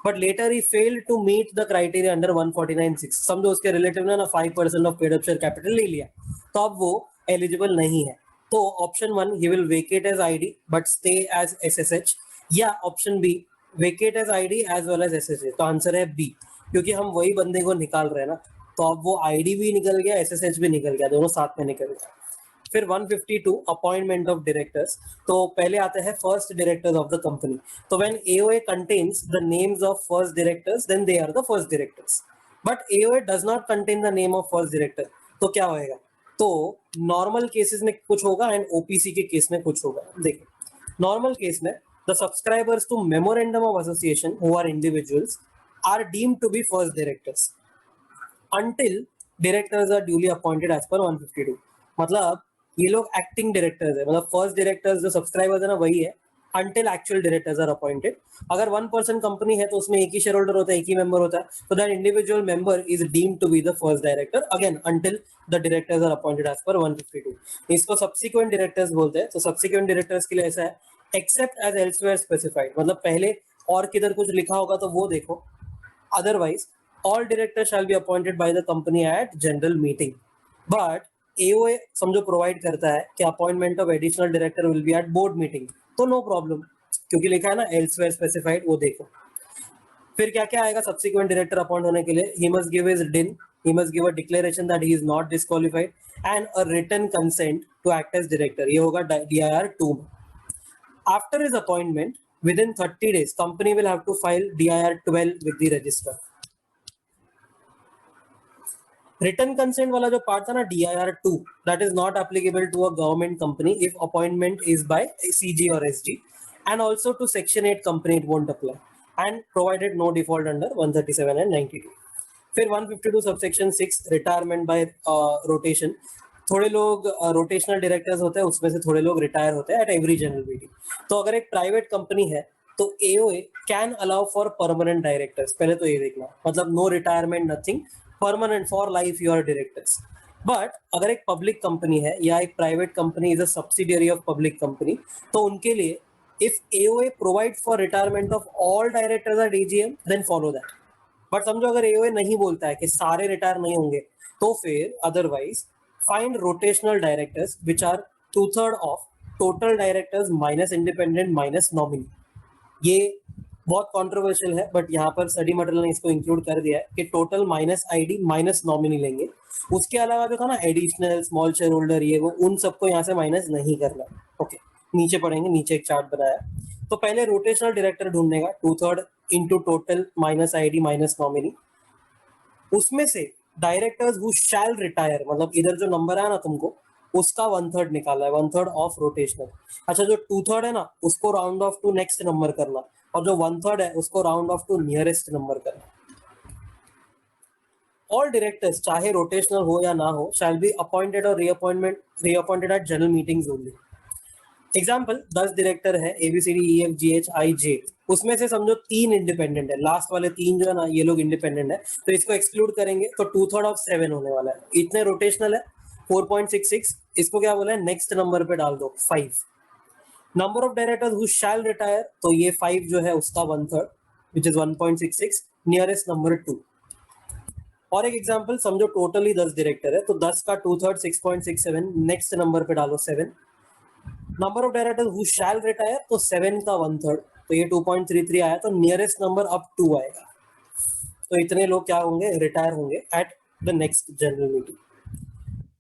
but later he failed to meet the criteria under 149(6। समझो उसके relative ने ना 5% of paid up share capital ले लिया, तो अब वो एलिजिबल नहीं है। तो option 1 he will vacate as ID but stay as SSH, या option B vacate as ID as well as SSH। तो आंसर है बी, क्योंकि हम वही बंदे को निकाल रहे हैं ना, तो अब वो ID भी निकल गया, SSH भी निकल गया, दोनों साथ में निकल गया। फिर 152 अपॉइंटमेंट ऑफ डायरेक्टर्स, तो पहले आते हैं first directors of the company. तो when AOA contains the names of first directors then they are the first directors, but AOA does not contain the name of first director. तो क्या होएगा? तो normal cases में कुछ होगा and OPC के case में कुछ होगा। देखिए, नॉर्मल केस में the subscribers to memorandum of association who are individuals are deemed to be first directors until directors are duly appointed as per 152। मतलब ये लोग एक्टिंग डायरेक्टर्स है, मतलब फर्स्ट डायरेक्टर्स जो सब्सक्राइबर्स है ना वही है, until actual directors are appointed. अगर 1% कंपनी है तो उसमें एक ही शेयर होल्डर होता है, एक ही मेंबर होता है, so that individual member is deemed to be the first director again until the directors are appointed as per 152. इसको subsequent directors बोलते हैं. तो subsequent directors के लिए ऐसा है, except as elsewhere specified, मतलब पहले और किधर कुछ लिखा होगा तो वो देखो, otherwise all directors shall be appointed by the company at general meeting. But AOA समझो प्रोवाइड करता है कि appointment of additional director will be at board meeting, तो नो प्रॉब्लम, क्योंकि लिखा है ना एल्सवेयर स्पेसिफाइड, वो देखो. फिर क्या क्या आएगा सब्सिक्वेंट डायरेक्टर अपॉइंट होने के लिए? ही मस्ट गिव हिज डिन, he must give a declaration that he is not disqualified and a written consent to act as director. ये होगा DIR 2. After his appointment, within 30 days, company will have to file DIR 12 with the register. Return consent वाला जो part था ना DIR 2, that is not applicable to a government company if appointment is by CG or SG, and also to Section 8 company it won't apply, and provided no default under 137 and 92. फिर 152 subsection 6 retirement by rotation. थोड़े लोग rotational directors होते हैं, उसमें से थोड़े लोग retire होते हैं एट एवरी जनरल मीटिंग. तो अगर एक प्राइवेट कंपनी है तो AOA can allow for permanent directors. पहले तो ये देखना, मतलब no retirement nothing, permanent for life your directors. But अगर एक पब्लिक कंपनी है या एक private company is a subsidiary of public company, तो उनके लिए if AOA provide for retirement of all directors at AGM, then follow that. But समझो अगर AOA नहीं बोलता है कि सारे रिटायर नहीं होंगे, तो फिर otherwise find rotational directors which are 2/3 of total directors minus independent minus nominee. ये बहुत कंट्रोवर्शियल है, बट यहाँ पर स्टडी मटेरियल ने इसको इंक्लूड कर दिया है कि total minus ID minus nominee लेंगे. उसके अलावा जो था ना एडिशनल स्मॉल शेयर होल्डर, ये वो, उन सबको यहाँ से माइनस नहीं करना. ओके, नीचे पढ़ेंगे, नीचे एक चार्ट बनाया. तो पहले रोटेशनल डायरेक्टर ढूंढने का 2/3 into total minus ID minus nominee. उसमें से डायरेक्टर्स हु शैल रिटायर, मतलब इधर जो नंबर है ना तुमको, उसका 1/3 निकाला है, 1/3 ऑफ रोटेशनल. अच्छा, जो 2/3 है ना उसको round off to next number करना, और जो 1/3 है उसको round off to nearest number करना. ऑल डायरेक्टर्स चाहे रोटेशनल हो या ना हो शैल बी अपॉइंटेड और reappointed at general meetings only. Example, 10 director है ABCDEFGHIJ, उसमें से समझो 3 इंडिपेंडेंट है, लास्ट वाले 3 जो है ना ये लोग इंडिपेंडेंट है, तो इसको एक्सक्लूड करेंगे तो 2/3 ऑफ 7 होने वाला है. इतने रोटेशनल है 4.66, इसको क्या बोला है नेक्स्ट नंबर पे डाल दो 5. Number of directors who shell retire, तो ये 5 जो है उसका 1/3 विच इज 1.66, नियरेस्ट नंबर 2. और एक एग्जांपल समझो टोटली 10 डायरेक्टर है, तो 10 का 2/3 6.67, नेक्स्ट नंबर पे डालो 7. Number of directors who shell retire, तो 7 का 1/3, तो ये 2.33 आया, तो नियरेस्ट नंबर अब 2 आएगा. तो इतने लोग क्या होंगे, रिटायर होंगे at the next general meeting.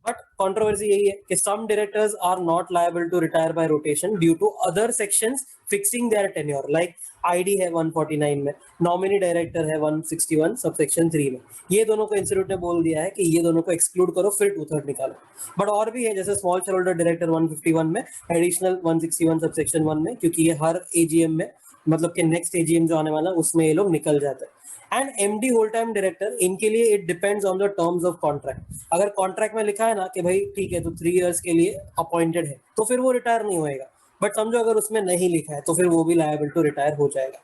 But controversy यही है कि some directors are not liable to retire by rotation due to other sections fixing their tenure. Like ID है 149 में, नॉमिनी डायरेक्टर है 161 सबसेक्शन 3 में. ये दोनों को इंस्टीट्यूट ने बोल दिया है कि ये दोनों को एक्सक्लूड करो, फिर 2/3 निकालो. बट और भी है, जैसे स्मॉल शेयर होल्डर डायरेक्टर 151 में, एडिशनल 161 सबसेक्शन 1 में, क्योंकि ये हर AGM में, मतलब कि नेक्स्ट AGM जो आने वाला है उसमें ये लोग निकल जाते हैं. And MD whole time director, इनके लिए it depends on the terms of contract. अगर कॉन्ट्रैक्ट में लिखा है ना कि भाई ठीक है तो 3 इयर्स के लिए अपॉइंटेड है, तो फिर वो रिटायर नहीं होएगा. बट समझो अगर उसमें नहीं लिखा है तो फिर वो भी लायबल टू रिटायर हो जाएगा.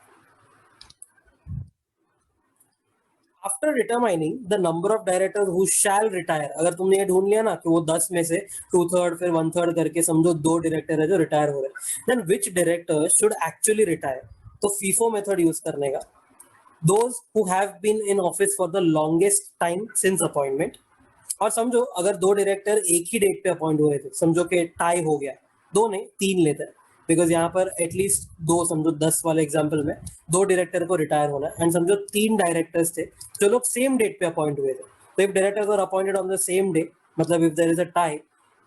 After determining the number of directors who shell retire, अगर तुमने ये ढूंढ लिया ना कि वो 10 में से 2/3 फिर 1/3 करके समझो 2 डायरेक्टर है जो रिटायर हो रहे हैं, then which director should actually retire, तो FIFO मेथड यूज करने का. Those who have been in office for the longest time since appointment. और समझो अगर 2 डायरेक्टर एक ही डेट पे अपॉइंट हुए थे, समझो कि टाई हो गया, 2 नहीं 3 लेते हैं, बिकॉज यहाँ पर एटलीस्ट 2, समझो 10 वाले एग्जाम्पल में 2 डायरेक्टर को रिटायर होना है, एंड समझो 3 डायरेक्टर्स थे जो लोग सेम डेट पे अपॉइंट हुए थे. तो if directors are appointed on the same day, मतलब if there is a tie,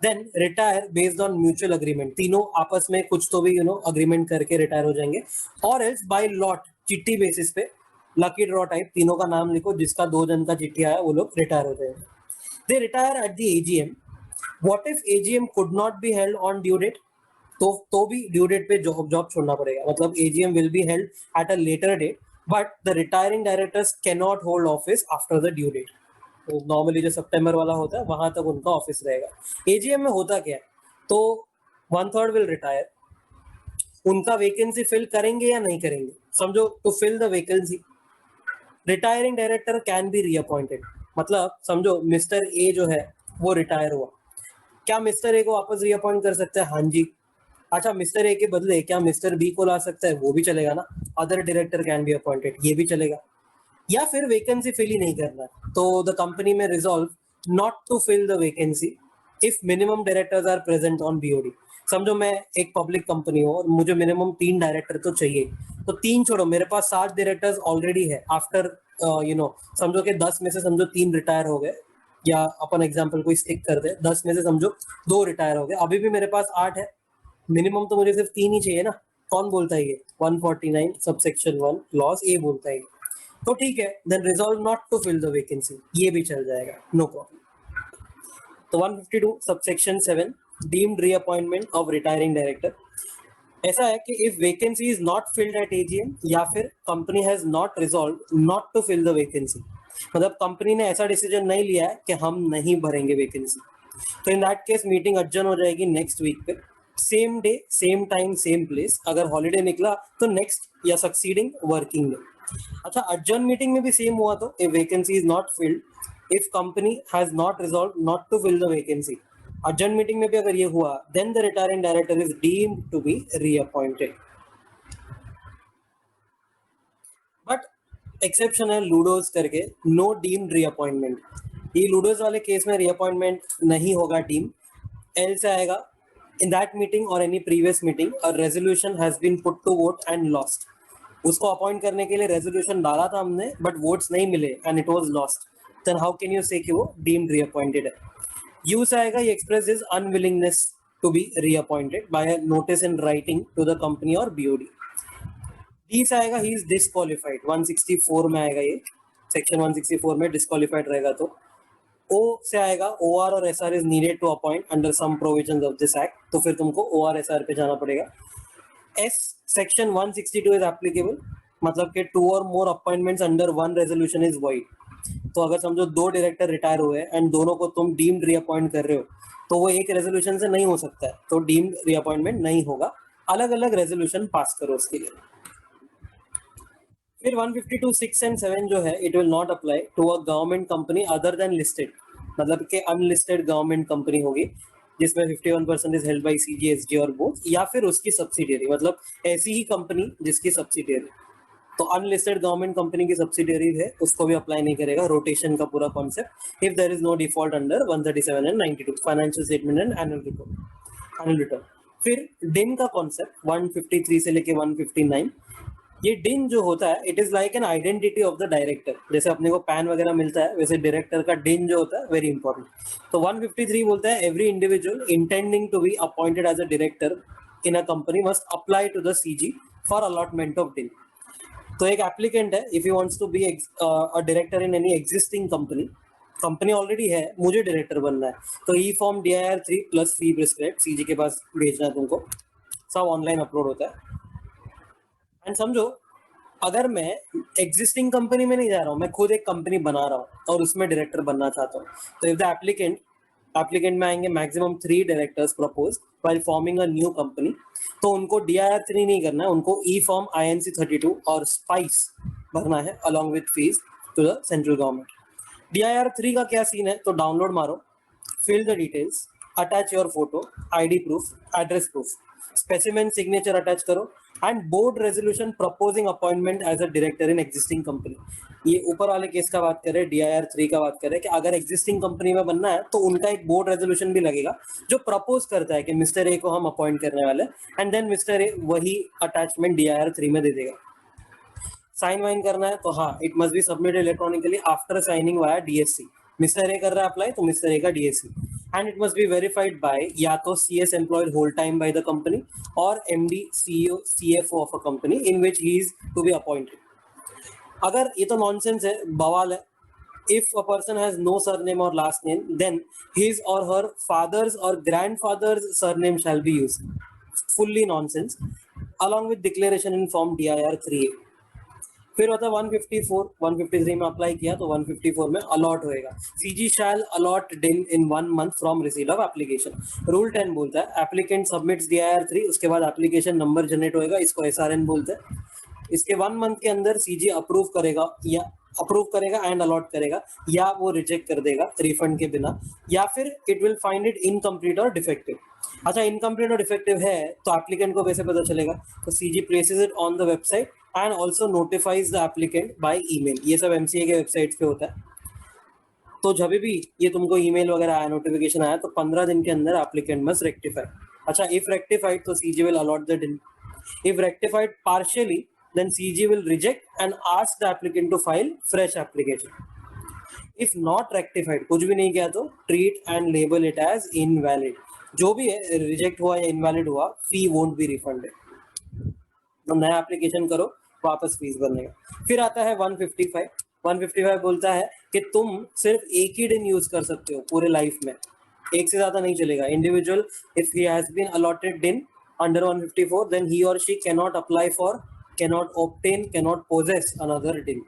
then retire based on mutual agreement. तीनों आपस में कुछ तो भी अग्रीमेंट करके रिटायर हो जाएंगे, और एल्स बाय लॉट, चिट्ठी बेसिस पे, लकी ड्रॉ टाइप, तीनों का नाम लिखो, जिसका 2 जन का चिट्ठी आया वो लोग रिटायर हो जाएंगे. They retire at the AGM. What if AGM could not be held on due date, तो भी ड्यू डेट पे जॉब छोड़ना पड़ेगा. मतलब AGM will be held at a later date, but the retiring directors can not hold office after the due date. तो normally जो सितंबर वाला होता है वहां तक उनका ऑफिस रहेगा. AGM में होता क्या है, तो 1/3 विल रिटायर, उनका वैकेंसी फिल करेंगे या नहीं करेंगे. समझो, to fill the vacancy retiring director can be reappointed. मतलब समझो मिस्टर ए जो है वो रिटायर हुआ, क्या मिस्टर ए को वापस रीअपॉइंट कर सकते हैं? हाँ जी. अच्छा, मिस्टर ए के बदले क्या मिस्टर बी को ला सकता है? वो भी चलेगा ना. Other director can be appointed, ये भी चलेगा. या फिर वैकेंसी फिल ही नहीं करना है तो द कंपनी में resolve not to fill the vacancy if minimum directors are present on BOD. समझो मैं एक पब्लिक कंपनी हूँ और मुझे मिनिमम 3 डायरेक्टर तो चाहिए. तो 3 छोड़ो, मेरे पास 7 डायरेक्टर्स ऑलरेडी है. आफ्टर समझो कि 10 में से समझो 3 रिटायर हो गए, या अपन एग्जाम्पल को स्टिक कर दे, 10 में से समझो 2 रिटायर हो गए, अभी भी मेरे पास 8 है. मिनिमम तो मुझे सिर्फ 3 ही चाहिए ना. कौन बोलता है ये? 149 सबसेक्शन 1 क्लॉज ए बोलता है. तो ठीक है, then resolve not to fill the vacancy, ये भी चल जाएगा, नो प्रॉब्लम. तो 152 subsection 7 deemed reappointment of retiring director. ऐसा है कि if vacancy is not filled at AGM या फिर company has not resolve not to fill the vacancy, मतलब कंपनी ने ऐसा डिसीजन नहीं लिया है कि हम नहीं भरेंगे वैकेंसी, तो इन दैट केस मीटिंग अडजर्न हो जाएगी नेक्स्ट वीक पे, same day same time same place. अगर हॉलीडे निकला तो नेक्स्ट या सक्सीडिंग वर्किंग डे. अच्छा, अडजर्न मीटिंग में भी सेम हुआ तो if vacancy is not filled, if company has not resolve not to fill the vacancy, adjourn meeting में भी अगर ये हुआ, then the retiring director is deemed to be reappointed. But exception है लूडोज करके, नो डीम्ड रीअपॉइंटमेंट. ये लूडोज वाले केस में रीअपॉइंटमेंट नहीं होगा डीम. एल से आएगा in that meeting or any previous meeting a resolution has been put to vote and lost. उसको अपॉइंट करने के लिए रेजोल्यूशन डाला था हमने बट वोट्स नहीं मिले and it was lost, then how can you say कि वो डीम्ड रीअपॉइंटेड है. यू से आएगा, ये express his unwillingness to be reappointed by notice in writing to the company और बीओडी. डी से आएगा, ही इज डिस्क्वालिफाइड. 164 में आएगा, ये सेक्शन 164 में डिस्क्वालिफाइड रहेगा. तो ओ से आएगा, ओआर और SR is needed to appoint under some provisions of this act, तो फिर तुमको ओआर एसआर पे जाना पड़ेगा. एस सेक्शन 162 इज एप्लीकेबल, मतलब कि 2 और more appointments under 1 resolution is void. तो अगर समझो 2 डायरेक्टर रिटायर हुए एंड दोनों को तुम डीम्ड रीअपॉइंट कर रहे हो, तो वो एक रेजोल्यूशन से नहीं हो सकता है, तो डीम्ड रीअपॉइंटमेंट नहीं होगा. अलग अलग रेजोल्यूशन पास करो उसके लिए. फिर 152 6 एंड 7 जो है, it will not apply to a government company other than listed, मतलब कि अनलिस्टेड गवर्नमेंट कंपनी होगी जिसमें 51% इज हेल्ड बाय सीजीएसडी और बोथ, या फिर उसकी सब्सिडियरी, मतलब ऐसी ही कंपनी जिसकी सब्सिडियरी. तो अनलिस्टेड गवर्नमेंट कंपनी की सब्सिडियरी है उसको भी अप्लाई नहीं करेगा रोटेशन का पूरा concept, if there is no default under 137 and 92 financial statement and annual return. फिर डिन का कॉन्सेप्ट 153 से लेके 159. ये डिन जो होता है, it is like an identity of the director. जैसे अपने को पैन वगैरह मिलता है, वैसे डायरेक्टर का डिन जो होता है वेरी इंपॉर्टेंट. तो 153 बोलता है, every individual intending to be appointed as a director in a company must apply to the CG for allotment of DIN. तो एक एप्लीकेंट है, if you wants to be a director in any existing company, company already है, मुझे director बनना है, तो e form DIR3 plus fee prescribe CG के पास भेजना है तुमको, सब ऑनलाइन अपलोड होता है. एंड समझो, अगर मैं एग्जिस्टिंग कंपनी में नहीं जा रहा हूँ, मैं खुद एक कंपनी बना रहा हूँ और उसमें डायरेक्टर बनना चाहता हूँ, तो इफ द एप्लीकेंट में आएंगे maximum 3 directors propose while forming a new company, तो उनको DIR3 नहीं करना है, उनको ई फॉर्म INC32 और स्पाइस भरना है along with fees to the central government. DIR3 का क्या सीन है, तो डाउनलोड मारो, fill the details, attach your photo, ID proof, address proof, specimen signature attach करो, and board resolution proposing appointment as a director in existing company. ये ऊपर वाले case का बात करें, DIR3 का बात करें कि अगर एग्जिस्टिंग कंपनी में बनना है तो उनका एक बोर्ड रेजोल्यूशन भी लगेगा जो प्रपोज करता है कि मिस्टर ए को हम अपॉइंट करने वाले, एंड देन मिस्टर ए वही अटैचमेंट DIR3 में दे देगा. साइन वाइन करना है तो हाँ, it must be submitted electronically after signing via DSC. Mister A कर रहा है अप्लाई, तो मिस्टर ए का DSC, and it must be verified by या तो CS employed whole time by the company और MD CEO CFO of a company in which he is to be appointed. अगर ये तो नॉनसेंस है, बवाल है, if a person has no surname or last name, then his or her father's or grandfather's surname shall be used. Fully nonsense, along with declaration in form DIR 3A. फिर होता है 154, 153 में अप्लाई किया तो 154 में अलॉट होएगा। CG शैल allot डिन इन 1 month from receipt of application. Rule 10 बोलता है एप्लीकेंट सबमिट्स DIR 3, उसके बाद एप्लीकेशन नंबर जनरेट होएगा, इसको SRN बोलते हैं। इसके 1 मंथ के अंदर सीजी अप्रूव करेगा एंड अलॉट करेगा, या वो रिजेक्ट कर देगा रिफंड के बिना, या फिर it will find it incomplete और डिफेक्टिव। अच्छा, इनकम्प्लीट और डिफेक्टिव है तो एप्लीकेंट को कैसे पता चलेगा? तो CG places it on the website and also notifies the applicant by email. ये सब MCA के वेबसाइट पे होता है। तो जब भी ये तुमको ईमेल वगैरह आया, नोटिफिकेशन आया, तो 15 दिन के अंदर एप्लीकेंट मस्ट रेक्टिफाई। अच्छा, इफ रेक्टिफाइड तो सीजी विल अलॉट द डिन। If rectified partially then CG will reject and ask the applicant to file fresh application. If not rectified, कुछ भी नहीं किया तो treat and label it as invalid. जो भी है रिजेक्ट हुआ या इनवैलिड हुआ, फी वोंट बी रिफंडेड। तो नया एप्लीकेशन करो, वापस फीस बनेगा। फिर आता है 155। 155 बोलता है कि तुम सिर्फ एक ही दिन यूज कर सकते हो पूरे लाइफ में, एक से ज्यादा नहीं चलेगा। Individual if he has been allotted DIN under 154 then he or she cannot apply for, cannot obtain, cannot possess another din.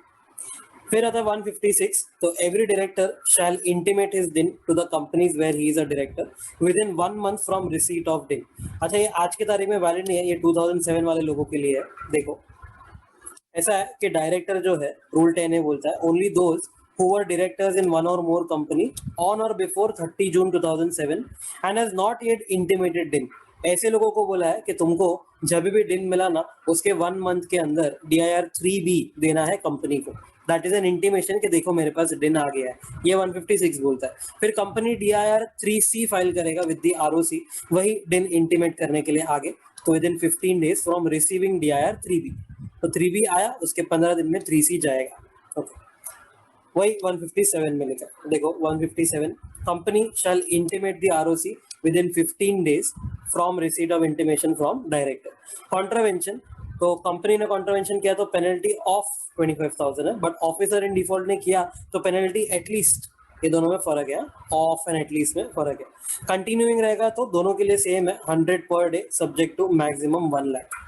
फिर आता है 156। तो every director shall intimate his DIN to the companies where he is a director within 1 month from receipt of DIN. अच्छा, ये आज की तारीख में वैलिड नहीं है, ये 2007 वाले लोगों के लिए है। देखो, ऐसा है कि डायरेक्टर जो है, रूल 10 बोलता है only those who were directors in one or more company on or before 30 June 2007 and has not yet intimated din। ऐसे लोगों को बोला है कि तुमको जब भी दिन मिला ना, उसके 1 मंथ के अंदर DIR 3B देना है कंपनी को। दैट इज एन इंटीमेशन कि देखो मेरे पास दिन आ गया है, ये 156 बोलता है। फिर कंपनी DIR 3C फाइल करेगा विद द ROC, वही दिन इंटीमेट करने के लिए आगे। तो with in 15 days from receiving DIR 3B। तो 3B आया, उसके 15 दिन में 3C जाएगा। ओके, वही 157 में लिखा। देखो 157, company shall intimate the ROC with in 15 days from receipt of intimation from director. Contravention, तो कंपनी ने कॉन्ट्रावेंशन किया तो पेनल्टी ऑफ 25,000 है, बट ऑफिसर इन डिफॉल्ट ने किया तो पेनल्टी एटलीस्ट। ये दोनों में फर्क है, ऑफ एंड एटलीस्ट में फर्क है। कंटिन्यूइंग रहेगा तो दोनों के लिए सेम है, 100 per day subject to maximum 1 lakh.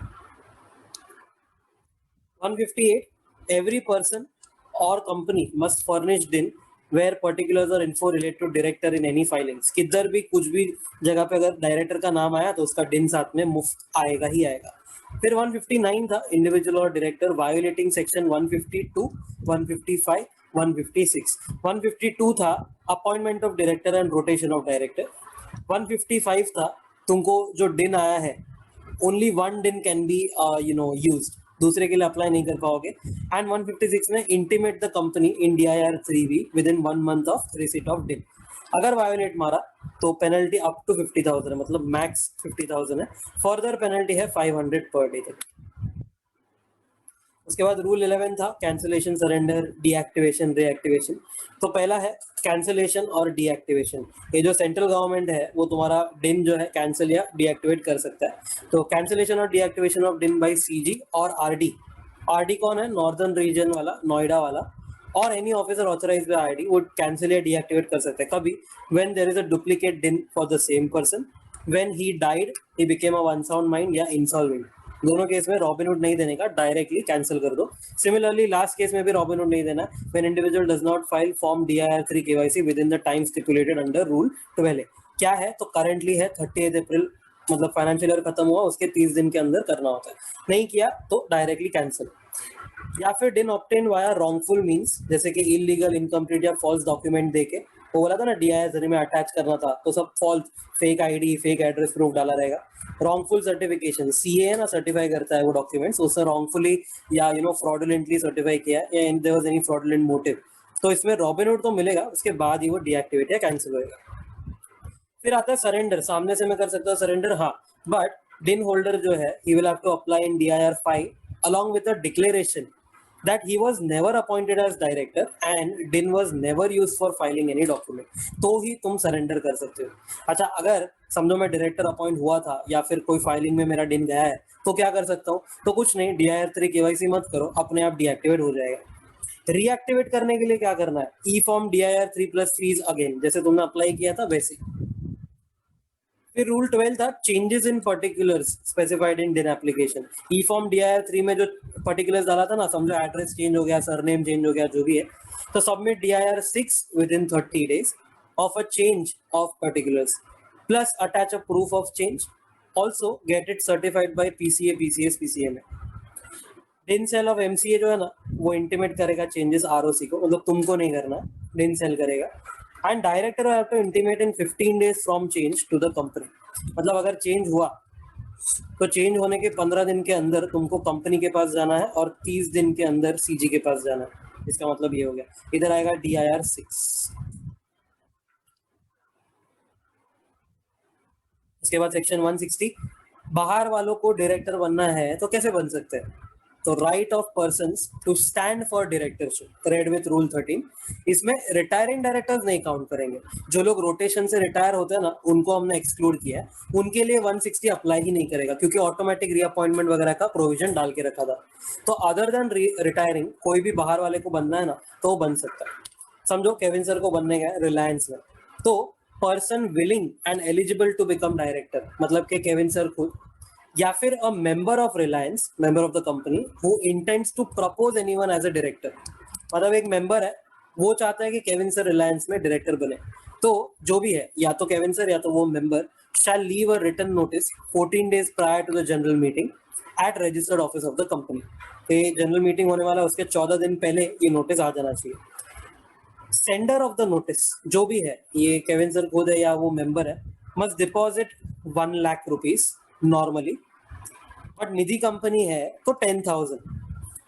158, every person or company must furnish DIN where particulars or info related to director in any filings। किधर भी कुछ भी जगह पे अगर डायरेक्टर का नाम आया तो उसका DIN साथ में मुफ्त आएगा ही आएगा। फिर 159 था, इंडिविजुअल और डायरेक्टर वायोलेटिंग सेक्शन 152, 155, 156। 152 था appointment of director and rotation of director. 155 था तुमको जो DIN आया है, ओनली 1 दिन कैन बी यूज्ड, दूसरे के लिए अप्लाई नहीं कर पाओगे। एंड 156 में intimate the company in DIR 3B with in 1 month of receipt of दिन। अगर वायोलेट मारा तो पेनल्टी अप टू 50,000 है, मतलब मैक्स 50,000 है। फर्दर पेनल्टी है 500 पर डे तक। उसके बाद रूल 11 था कैंसिलेशन, सरेंडर, डीएक्टिवेशन, रीएक्टिवेशन। तो पहला है कैंसिलेशन और डीएक्टिवेशन। ये जो सेंट्रल गवर्नमेंट है वो तुम्हारा डिन जो है कैंसिल या डीएक्टिवेट कर सकता है। तो कैंसिलेशन और deactivation of DIN by CG और आरडी। आरडी कौन है? नॉर्दर्न रीजन वाला, नोएडा वाला। और any officer authorised by RD would cancel या डीएक्टिवेट कर सकते हैं कभी when there is a duplicate DIN for the same person, when he died, he became a unsound mind या इंसॉल्वेंट। दोनों केस में रॉबिनहुड नहीं देने का, डायरेक्टली कैंसिल कर दो। सिमिलरली लास्ट केस में भी रॉबिनहुड नहीं देना, when individual does not file form DIR 3 KYC with in the time stipulated under rule 12। क्या है तो करंटली है 30 अप्रैल, मतलब फाइनेंशियल ईयर खत्म हुआ उसके 30 दिन के अंदर करना होता है। नहीं किया तो डायरेक्टली कैंसिल। या फिर डिन ऑब्टेन वाया रॉन्गफुल मींस, जैसे कि इलीगल, इनकम्प्लीट या फॉल्स डॉक्यूमेंट देके। वो बोला था ना DIR 3 में अटैच करना था, तो सब false, fake ID, fake address proof डाला रहेगा। रॉन्गफुल सर्टिफिकेशन, CA है ना, सर्टिफाई करता है वो डॉक्यूमेंट्स, उसने रॉन्गफुली या फ्रॉडुलेंटली सर्टिफाई किया या there was any fraudulent motive, तो इसमें रॉबिनहुड तो मिलेगा, उसके बाद ही वो डीएक्टिवेट या कैंसिल होएगा। फिर आता है सरेंडर। सामने से मैं कर सकता हूँ सरेंडर, हाँ, बट डिन होल्डर जो है he will have to apply in DIR 5 along with a declaration that he was never appointed as director and DIN was never used for filing any document, तो ही तुम सरेंडर कर सकते हो। अच्छा, अगर समझो मैं डायरेक्टर अपॉइंट हुआ था या फिर कोई फाइलिंग में मेरा डिन गया है, तो क्या कर सकता हूँ? तो कुछ नहीं, DIR 3 KYC मत करो, अपने आप डीएक्टिवेट हो जाएगा। रीएक्टिवेट करने के लिए क्या करना है? ई फॉर्म DIR 3+ फीस अगेन, जैसे तुमने अप्लाई किया था वैसे। फिर रूल 12 था changes in particulars specified in डिन एप्लीकेशन। ई फॉर्म DIR 3 में जो पर्टिकुलर्स डाला था ना, समझो एड्रेस चेंज हो गया, सरनेम चेंज हो गया, जो भी है, तो submit DIR 6 with in 30 days of a change of particulars plus attach a proof of change, also get it certified by PCA PCS PCMA। डिन सेल ऑफ MCA जो है ना, वो इंटीमेट करेगा चेंजेस ROC को, मतलब तुमको नहीं करना, डिन सेल करेगा। And director have to intimate in 15 days from change to the company. मतलब अगर चेंज हुआ तो चेंज होने के 15 दिन के अंदर तुमको कंपनी के पास जाना है और 30 दिन के अंदर CG के पास जाना है। इसका मतलब ये हो गया, इधर आएगा DIR 6। उसके बाद सेक्शन 160, बाहर वालों को डायरेक्टर बनना है तो कैसे बन सकते हैं? तो right of persons to stand for directorship read with rule 13। इसमें रिटायरिंग डायरेक्टर्स नहीं काउंट करेंगे, जो लोग रोटेशन से रिटायर होते हैं ना, उनको हमने एक्सक्लूड किया है, उनके लिए 160 अप्लाई ही नहीं करेगा, क्योंकि ऑटोमेटिक रीअपॉइंटमेंट वगैरह का प्रोविजन डाल के रखा था। तो अदर देन रिटायरिंग कोई भी बाहर वाले को बनना है ना, तो वो बन सकता है। समझो केविन सर को बनने गया रिलायंस में, तो person willing and eligible to become director, मतलब कि केविन सर खुद या फिर a member of Reliance, member of the company who intends to propose anyone as a director. मतलब एक मेंबर है, वो चाहता है कि केविन सर रिलायंस में डायरेक्टर बने, तो जो भी है, या तो केविन सर या तो वो member shall leave a written notice 14 days prior to the general meeting at registered office of the company. General meeting होने वाला उसके 14 दिन पहले ये नोटिस आ जाना चाहिए। सेंडर ऑफ द नोटिस जो भी है, ये केविन सर खुद है या वो मेंबर है, must deposit 1 lakh rupees normally, but Nidhi company है तो 10,000,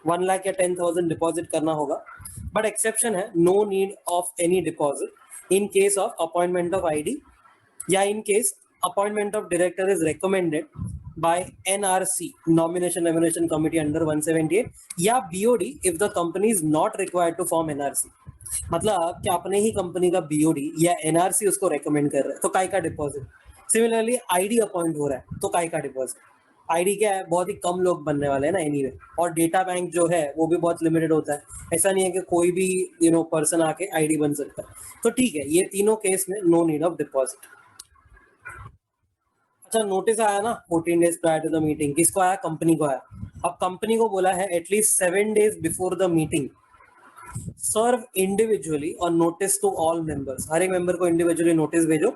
1 लाख या 10,000 डिपॉजिट करना होगा। बट एक्सेप्शन है, no need of any deposit in case of appointment of ID या in case appointment of director is recommended by NRC nomination remuneration committee under 178 या BOD if the company is not required to form NRC। मतलब कि अपने ही company का BOD या NRC उसको recommend कर रहा है तो काय का डिपॉजिट। सिमिलरली ID अपॉइंट हो रहा है तो काय का डिपॉजिट। ID क्या है, बहुत ही कम लोग बनने वाले हैं ना एनीवे, और डेटा बैंक जो है वो भी बहुत लिमिटेड होता है, ऐसा नहीं है कि कोई भी पर्सन आके ID बन सकता है। तो ठीक है, ये तीनों केस में नो नीड ऑफ डिपॉजिट। अच्छा, नोटिस आया ना 14 days prior to the meeting, किसको आया? कंपनी को आया। अब कंपनी को बोला है at least 7 days before the meeting serve individually और नोटिस टू ऑल मेंबर्स, हर एक मेंबर को इंडिविजुअली नोटिस भेजो।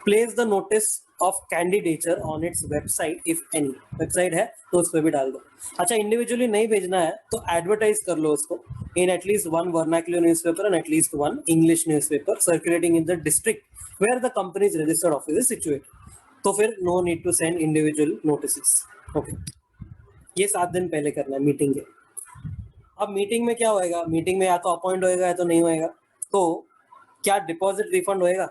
Place the notice of candidature on its website if any, website है तो उस पर भी डाल दो। अच्छा, इंडिविजुअली नहीं भेजना है तो एडवर्टाइज कर लो उसको in at least 1 vernacular newspaper and at least 1 English newspaper circulating in the district where the company's registered office is situated. तो फिर no need to send individual notices. Okay, ये 7 दिन पहले करना है मीटिंग के। अब मीटिंग में क्या होएगा? मीटिंग में या तो अपॉइंट होएगा या तो नहीं होएगा। तो क्या डिपॉजिट रिफंड होएगा?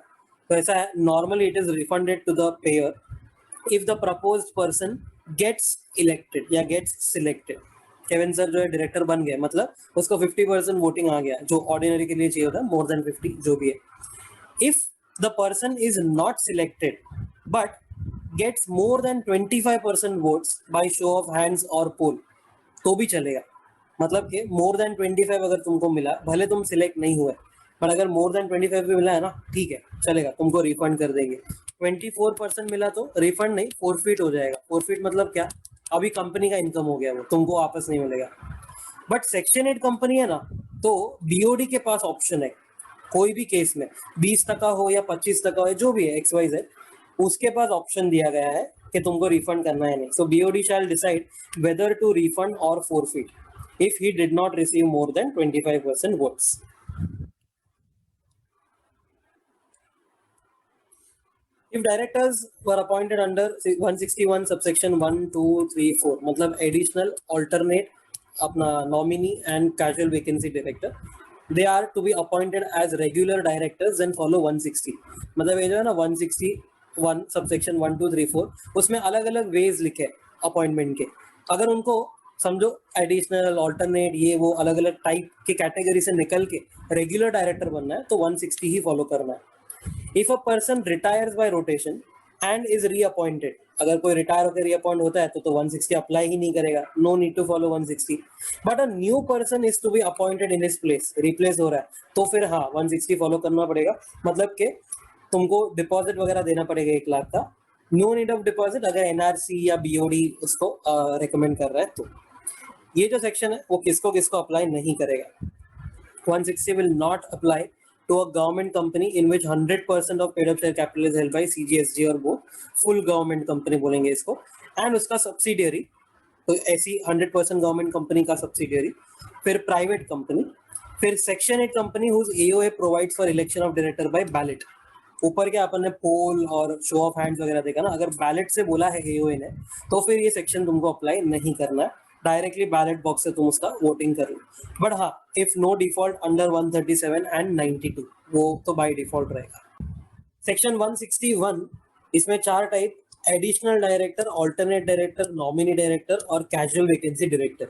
तो ऐसा है, normally it is refunded to the payer if the proposed person gets elected या गेट्स सिलेक्टेड। केविन सर जो है डायरेक्टर बन गए, मतलब उसको 50% वोटिंग आ गया, जो ऑर्डिनरी के लिए चाहिए होता है मोर देन 50 जो भी है। If the person is not selected but gets more than 25% votes by show of hands और पोल तो भी चलेगा। मतलब कि मोर देन 25 अगर तुमको मिला, भले तुम सिलेक्ट नहीं हुए, पर अगर मोर देन 25 भी मिला है ना, ठीक है चलेगा, तुमको रिफंड कर देंगे। 24% मिला तो रिफंड नहीं, फोरफिट हो जाएगा। फोरफिट मतलब क्या? अभी कंपनी का इनकम हो गया, वो तुमको वापस नहीं मिलेगा। बट सेक्शन 8 कंपनी है ना, तो BOD के पास ऑप्शन है, कोई भी केस में 20% हो या 25% हो, जो भी है XYZ, उसके पास ऑप्शन दिया गया है कि तुमको रिफंड करना है नहीं। So BOD shall decide whether to refund और forfeit if he did not receive more than 25% votes. If directors were appointed under 161 subsection 1, 2, 3, 4, मतलब additional, alternate, अपना nominee and casual vacancy director, they are to be appointed as regular directors and follow 160। मतलब ये जो है ना 161 subsection 1, 2, 3, 4, उसमें अलग अलग ways लिखे अपॉइंटमेंट के। अगर उनको समझो एडिशनल, ऑल्टरनेट, ये वो अलग अलग टाइप के कैटेगरी से निकल के रेगुलर डायरेक्टर बनना है तो 160 ही फॉलो करना है। If a person retires bye rotation and is reappointed, अगर कोई रिटायर होकर रीअपॉइंट होता है तो 160 अप्लाई ही नहीं करेगा, no need to follow 160। But a new person is to be appointed in his place, replace हो रहा है, तो फिर हाँ 160 फॉलो करना पड़ेगा। मतलब कि तुमको डिपॉजिट वगैरह देना पड़ेगा 1 लाख का, नो नीड ऑफ डिपॉजिट अगर एनआरसी या बीओडी उसको रिकमेंड कर रहा है तो। ये जो सेक्शन है वो किसको किसको अप्लाई नहीं करेगा। 160 will not apply to a government company in which 100% of paid up share capital is held by CGSG और वो full government company बोलेंगे इसको, and उसका subsidiary, तो ऐसी 100% गवर्नमेंट कंपनी का सब्सिडियरी, फिर प्राइवेट कंपनी, फिर section 8 company whose AOA provides for election of director by ballot. ऊपर के अपन ने पोल और शो ऑफ हैंड्स वगैरह देखा ना, अगर बैलेट से बोला है एओए ने तो फिर ये सेक्शन तुमको अप्लाई नहीं करना है, डायरेक्टली बैलेट बॉक्स से तुम उसका वोटिंग कर लो। बट हाँ, if no default under 137 and 92 वो तो बाय डिफॉल्ट रहेगा। सेक्शन 161 इसमें 4 type, additional director, alternate director, nominee director और कैजुअल वैकेंसी डायरेक्टर।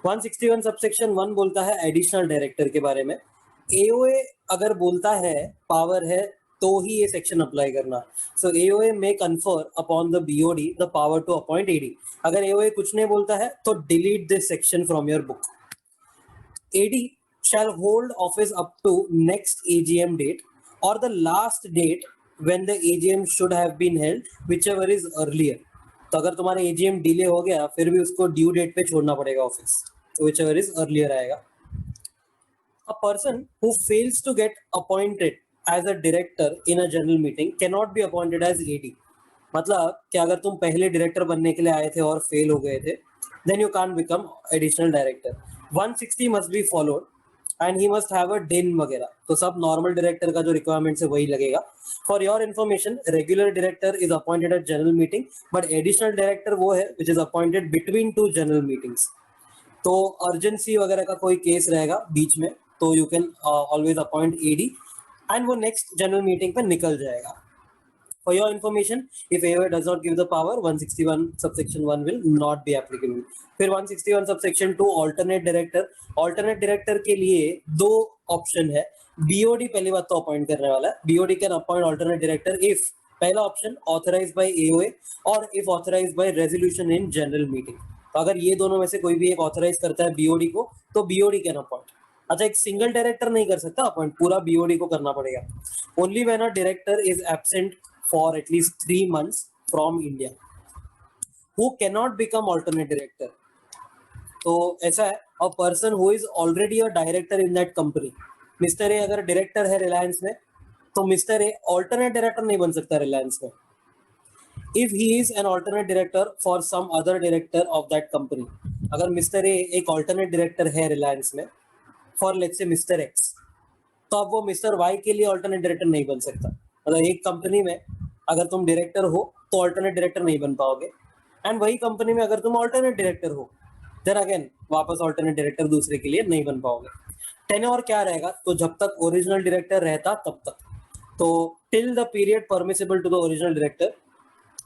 161 सबसेक्शन 1 बोलता है एडिशनल डायरेक्टर के बारे में। एओए अगर बोलता है पावर है तो ही ये सेक्शन अप्लाई करना। So AOA may confer upon the BOD the power to appoint AD. अगर एओए कुछ नहीं बोलता है तो delete this section from your book. AD shall hold office up to next AGM date or the last date when the AGM should have been held, whichever is earlier. तो अगर तुम्हारा AGM delay हो गया फिर भी उसको due date पे छोड़ना पड़ेगा ऑफिस, तो whichever is earlier आएगा। A person who fails to get appointed as a director in a general meeting cannot be appointed as AD. मतलब कि अगर तुम पहले डायरेक्टर बनने के लिए आए थे और फेल हो गए थे, then you can't become additional director. 160 must be followed and he must have a DIN वगैरह, तो सब नॉर्मल डायरेक्टर का जो रिक्वायरमेंट है वही लगेगा। For your information, regular director is appointed at general meeting, but additional director वो है which is appointed between 2 general meetings. तो अर्जेंसी वगैरह का कोई केस रहेगा बीच में तो you can always appoint AD and वो नेक्स्ट जनरल मीटिंग पे निकल जाएगा। For your information, if AOA does not give the power, 161 subsection 1 will not be applicable. फिर 161 subsection 2 alternate director। alternate director के लिए 2 ऑप्शन है। BOD पहली बात तो अपॉइंट करने वाला है। BOD can appoint alternate director if पहला ऑप्शन authorized by AOA और if authorized by resolution in general meeting। तो अगर ये दोनों में से कोई भी एक ऑथराइज करता है BOD को तो BOD कैन अपॉइंट। अच्छा, एक सिंगल डायरेक्टर नहीं कर सकता अपॉइंट, पूरा BOD को करना पड़ेगा। Only when a director is absent for at least 3 months from India, who cannot become alternate director। तो ऐसा है, a person who is already a director in that company, mister A अगर director है रिलायंस में तो मिस्टर ए alternate director नहीं बन सकता रिलायंस में। if he is an alternate director for some other director of that company, अगर मिस्टर ए एक alternate director है रिलायंस में for let's say mister x, तो अब वो मिस्टर वाई के लिए alternate director नहीं बन सकता। मतलब एक कंपनी में अगर तुम डायरेक्टर हो तो अल्टरनेट डायरेक्टर नहीं बन पाओगे, एंड वही कंपनी में अगर तुम अल्टरनेट डायरेक्टर हो देन अगेन वापस अल्टरनेट डायरेक्टर दूसरे के लिए नहीं बन पाओगे। टेन्योर क्या रहेगा, तो जब तक ओरिजिनल डायरेक्टर रहता तब तक, तो till the period permissible to the original director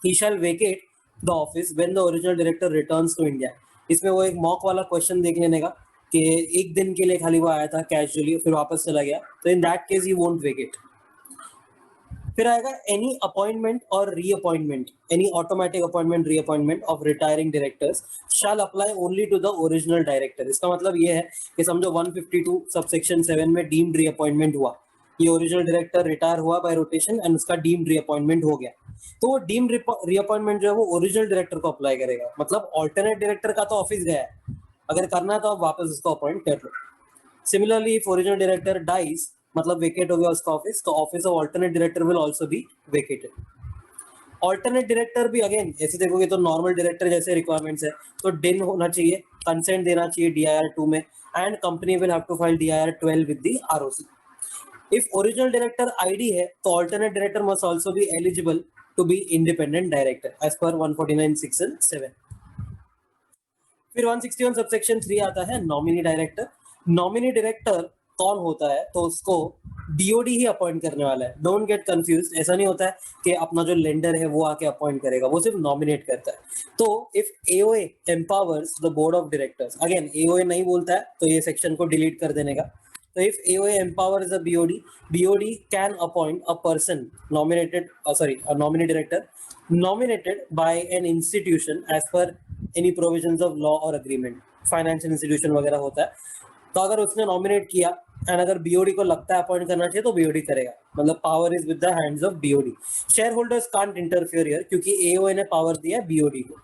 he shall vacate the office when the original director returns to India. इसमें वो एक मॉक वाला क्वेश्चन देख लेने का कि एक दिन के लिए खाली वो आया था कैजुअली फिर वापस चला गया, तो in that case he won't vacate. फिर आएगा एनी अपॉइंटमेंट और reappointment, any automatic appointment reappointment of retiring directors shall apply only to the original director. इसका मतलब ये है कि समझो 152 सबसेक्शन 7 में डीम्ड रीअपॉइंटमेंट हुआ, ये ओरिजिनल डायरेक्टर रिटायर हुआ बाय रोटेशन एंड उसका डीम्ड रीअपॉइंटमेंट हो गया, तो वो डीम्ड रीअपॉइंटमेंट जो है वो ओरिजिनल डायरेक्टर को अप्लाई करेगा। मतलब ऑल्टरनेट डायरेक्टर का तो ऑफिस गया है, अगर करना है तो आप वापस उसको अपॉइंट कर लो। Similarly if original director dies, मतलब वेकेट हो गया उसका ऑफिस, तो office of alternate director will also be vacated. Alternate director भी अगेन ऐसे देखोगे तो नॉर्मल डायरेक्टर जैसे रिक्वायरमेंट्स है, तो डिन होना चाहिए, कंसेंट देना चाहिए DIR 2 में, and company will have to file DIR 12 with the ROC। If original director ID है तो alternate director must also be eligible to be independent director as per 149 section 7। फिर 161 सबसेक्शन 3 आता है नॉमिनी डायरेक्टर। नॉमिनी डायरेक्टर कौन होता है, तो उसको BOD ही अपॉइंट करने वाला है। डोंट गेट कंफ्यूज, ऐसा नहीं होता है कि अपना जो लेंडर है वो आके अपॉइंट करेगा, वो सिर्फ नॉमिनेट करता है। तो if AOA empowers the board of directors, again AOA नहीं बोलता है तो ये सेक्शन को डिलीट कर देने का। तो if AOA empowers the BOD can appoint a person nominated, a nominee director nominated by an institution as per any provisions of law or agreement। Financial institution वगैरह होता है, तो अगर उसने नॉमिनेट किया एंड अगर बीओडी को लगता है अपॉइंट करना चाहिए तो बीओडी करेगा, मतलब power is with the hands of BOD. Share holders can't interfere here क्योंकि एओए ने पावर दिया है बीओडी को।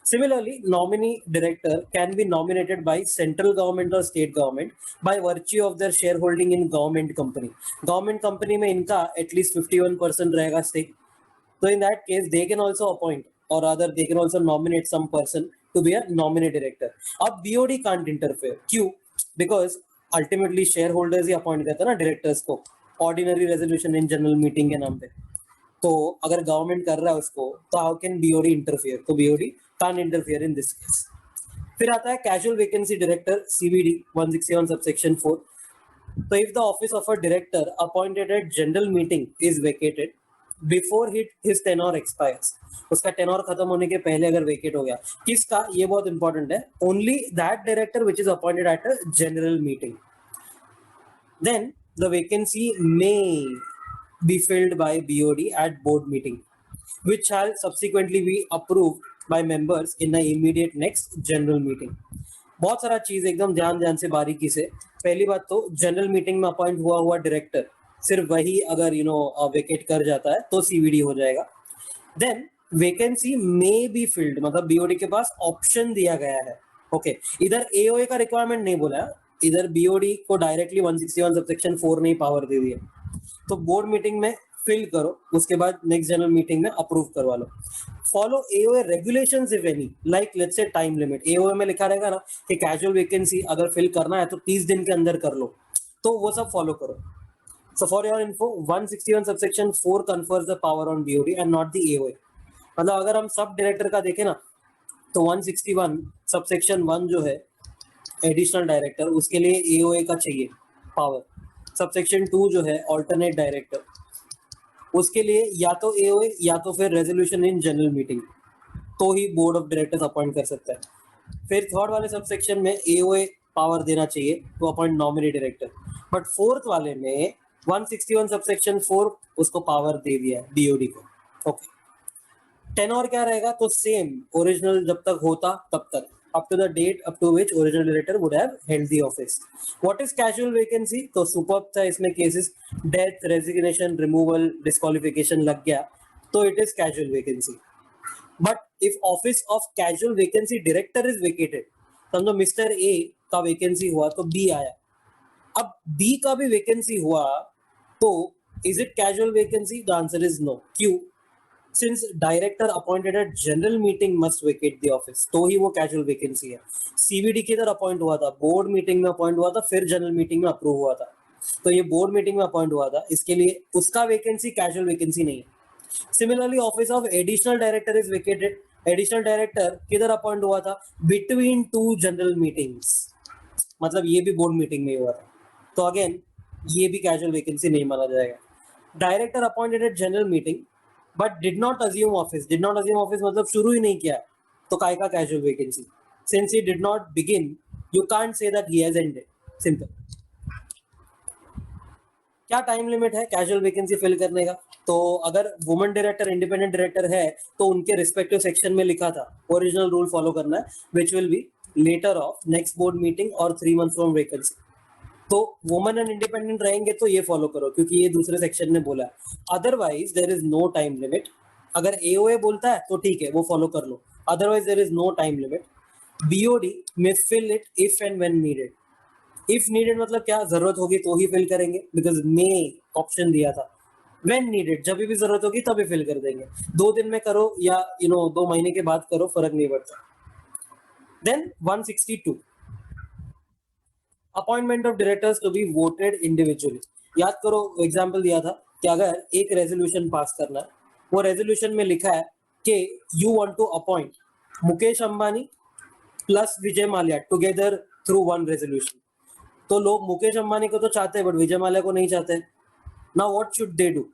Similarly, nominee director can be nominated by central government or state government by virtue of their shareholding in government company. Government company में इनका at least 51% रहेगा stake. So in that case, they can also appoint or rather they can also nominate some person to be a nominee director. अब BOD can't interfere. क्यों? Because ultimately shareholders he appoint करते हैं ना directors को ordinary resolution in general meeting के नाम पे। तो अगर गवर्नमेंट कर रहा है उसको तो हाउ कैन बीओडी इंटरफियर? तो BOD can't interfere in this case. फिर आता है casual vacancy director CVD 161 subsection 4। तो if the office of a director appointed at general meeting is vacated before his tenure expires, उसका tenure खत्म होने के पहले अगर वेकेट हो गया, किसका? ये बहुत इंपॉर्टेंट है, only that director which is appointed at a general meeting, then the vacancy may be filled by BOD at board meeting, which shall subsequently be approved by members in the immediate next general meeting. बहुत सारा चीज एकदम ध्यान से बारीकी से। पहली बात तो जनरल मीटिंग में अपॉइंट हुआ डायरेक्टर सिर्फ वही अगर वेकेट कर जाता है तो सीवीडी हो जाएगा। Then vacancy may be filled, मतलब बीओडी के पास ऑप्शन दिया गया है। ओके, इधर एओए का रिक्वायरमेंट नहीं बोला है, इधर बीओडी को डायरेक्टली 161 सबसेक्शन 4 ने पावर दे दी है। तो बोर्ड मीटिंग में फिल करो, उसके बाद नेक्स्ट जनरल मीटिंग में अप्रूव करवा लो। Follow AOA regulations if any, like let's say time limit. AOA में लिखा रहेगा ना कि कैजुअल वैकेंसी अगर फिल करना है तो 30 दिन के अंदर कर लो, तो वो सब फॉलो करो। So for your info 161 subsection 4 confers the power on BOD and not the AOA. मतलब अगर हम सब डायरेक्टर का देखें ना तो 161 सबसेक्शन 1 जो है एडिशनल डायरेक्टर, उसके लिए एओए का चाहिए पावर। सबसेक्शन 2 जो है ऑल्टरनेट डायरेक्टर, उसके लिए या तो एओए या तो फिर रेजोल्यूशन इन जनरल मीटिंग, तो ही बोर्ड ऑफ डायरेक्टर्स अपॉइंट कर सकता है। फिर थर्ड वाले सबसेक्शन में एओए पावर देना चाहिए to appoint nominee director, but fourth वाले में 161 सबसेक्शन 4 उसको पावर दे दिया है बीओडी को। ओके, टेन्योर क्या रहेगा? तो सेम ओरिजिनल जब तक होता तब तक, up to the date up to which original director would have held the office. What is casual vacancy? तो superb था इसमें cases death, resignation, removal, disqualification लग गया तो it is casual vacancy. But if office of casual vacancy director is vacated, समझो mister A का vacancy हुआ तो B आया, अब B का भी vacancy हुआ तो is it casual vacancy? The answer is no. क्यों? Since director appointed at general meeting must vacate the office, तो ही वो casual vacancy है। CVD किधर अपॉइंट हुआ था? बोर्ड मीटिंग में अपॉइंट हुआ था, फिर जनरल मीटिंग में अप्रूव हुआ था, तो ये बोर्ड मीटिंग में अपॉइंट हुआ था, इसके लिए उसका वैकेंसी कैजुअल वैकेंसी नहीं है। Similarly office of additional director is vacated, additional director किधर अपॉइंट हुआ था? बिटवीन 2 जनरल मीटिंग्स, मतलब ये भी बोर्ड मीटिंग में हुआ था, तो अगेन ये भी कैजुअल वैकेंसी नहीं माना जाएगा। Director appointed at general meeting but did not assume office, did not assume office मतलब शुरू ही नहीं किया, तो काय का casual vacancy? Since he did not begin you can't say that he has ended, simple. क्या टाइम लिमिट है कैजुअल वैकेंसी फिल करने का? तो अगर वुमेन डायरेक्टर इंडिपेंडेंट डायरेक्टर है तो उनके रिस्पेक्टिव सेक्शन में लिखा था ओरिजिनल रूल फॉलो करना है, which will be later of next board meeting और 3 months फ्रॉम वैकेंसी। तो वुमेन एंड इंडिपेंडेंट रहेंगे तो ये फॉलो करो क्योंकि ये दूसरे सेक्शन ने बोला है। Otherwise there is no time limit. अगर एओए बोलता है तो ठीक है वो फॉलो कर लो, otherwise there is no time limit. BOD में fill it if and when needed. If needed मतलब क्या? जरूरत होगी तो ही फिल करेंगे, बिकॉज मे ऑप्शन दिया था। व्हेन नीडेड जब भी जरूरत होगी तभी फिल कर देंगे। 2 दिन में करो या 2 महीने के बाद करो, फर्क नहीं पड़ता। Then 162 appointment of directors to be voted individually. याद करो एग्जांपल दिया था कि अगर एक रेजोल्यूशन पास करना है, वो रेजोल्यूशन में लिखा है कि you want to appoint Mukesh Ambani plus Vijay Mallya together through one resolution, तो लोग मुकेश अंबानी को तो चाहते हैं बट विजय माल्या को नहीं चाहते। Now what should they do?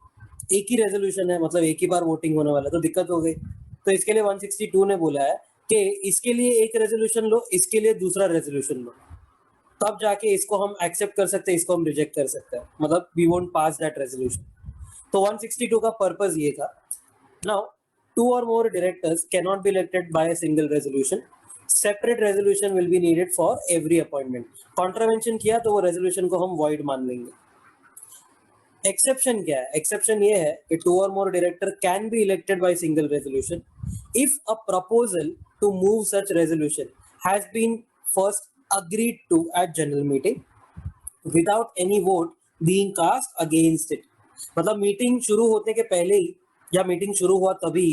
एक ही रेजोल्यूशन है, मतलब एक ही बार वोटिंग होने वाला है, तो दिक्कत हो गई। तो इसके लिए 162 ने बोला है कि इसके लिए एक रेजोल्यूशन लो, इसके लिए दूसरा रेजोल्यूशन लो, तब जाके इसको हम एक्सेप्ट कर सकते हैं, इसको हम रिजेक्ट कर सकते हैं, मतलब we won't pass that resolution. तो 162 का पर्पस ये था। Now 2 or more directors cannot be elected by a single resolution. Separate resolution will be needed for every appointment. Contravention किया तो वो रेजोल्यूशन को हम वॉइड मान लेंगे. एक्सेप्शन क्या है? एक्सेप्शन ये है कि 2 or more director can be elected by single resolution if a proposal to move such resolution has been first agreed to at general meeting without any vote being cast against it. मतलब meeting शुरू होने के पहले ही या meeting शुरू हुआ तभी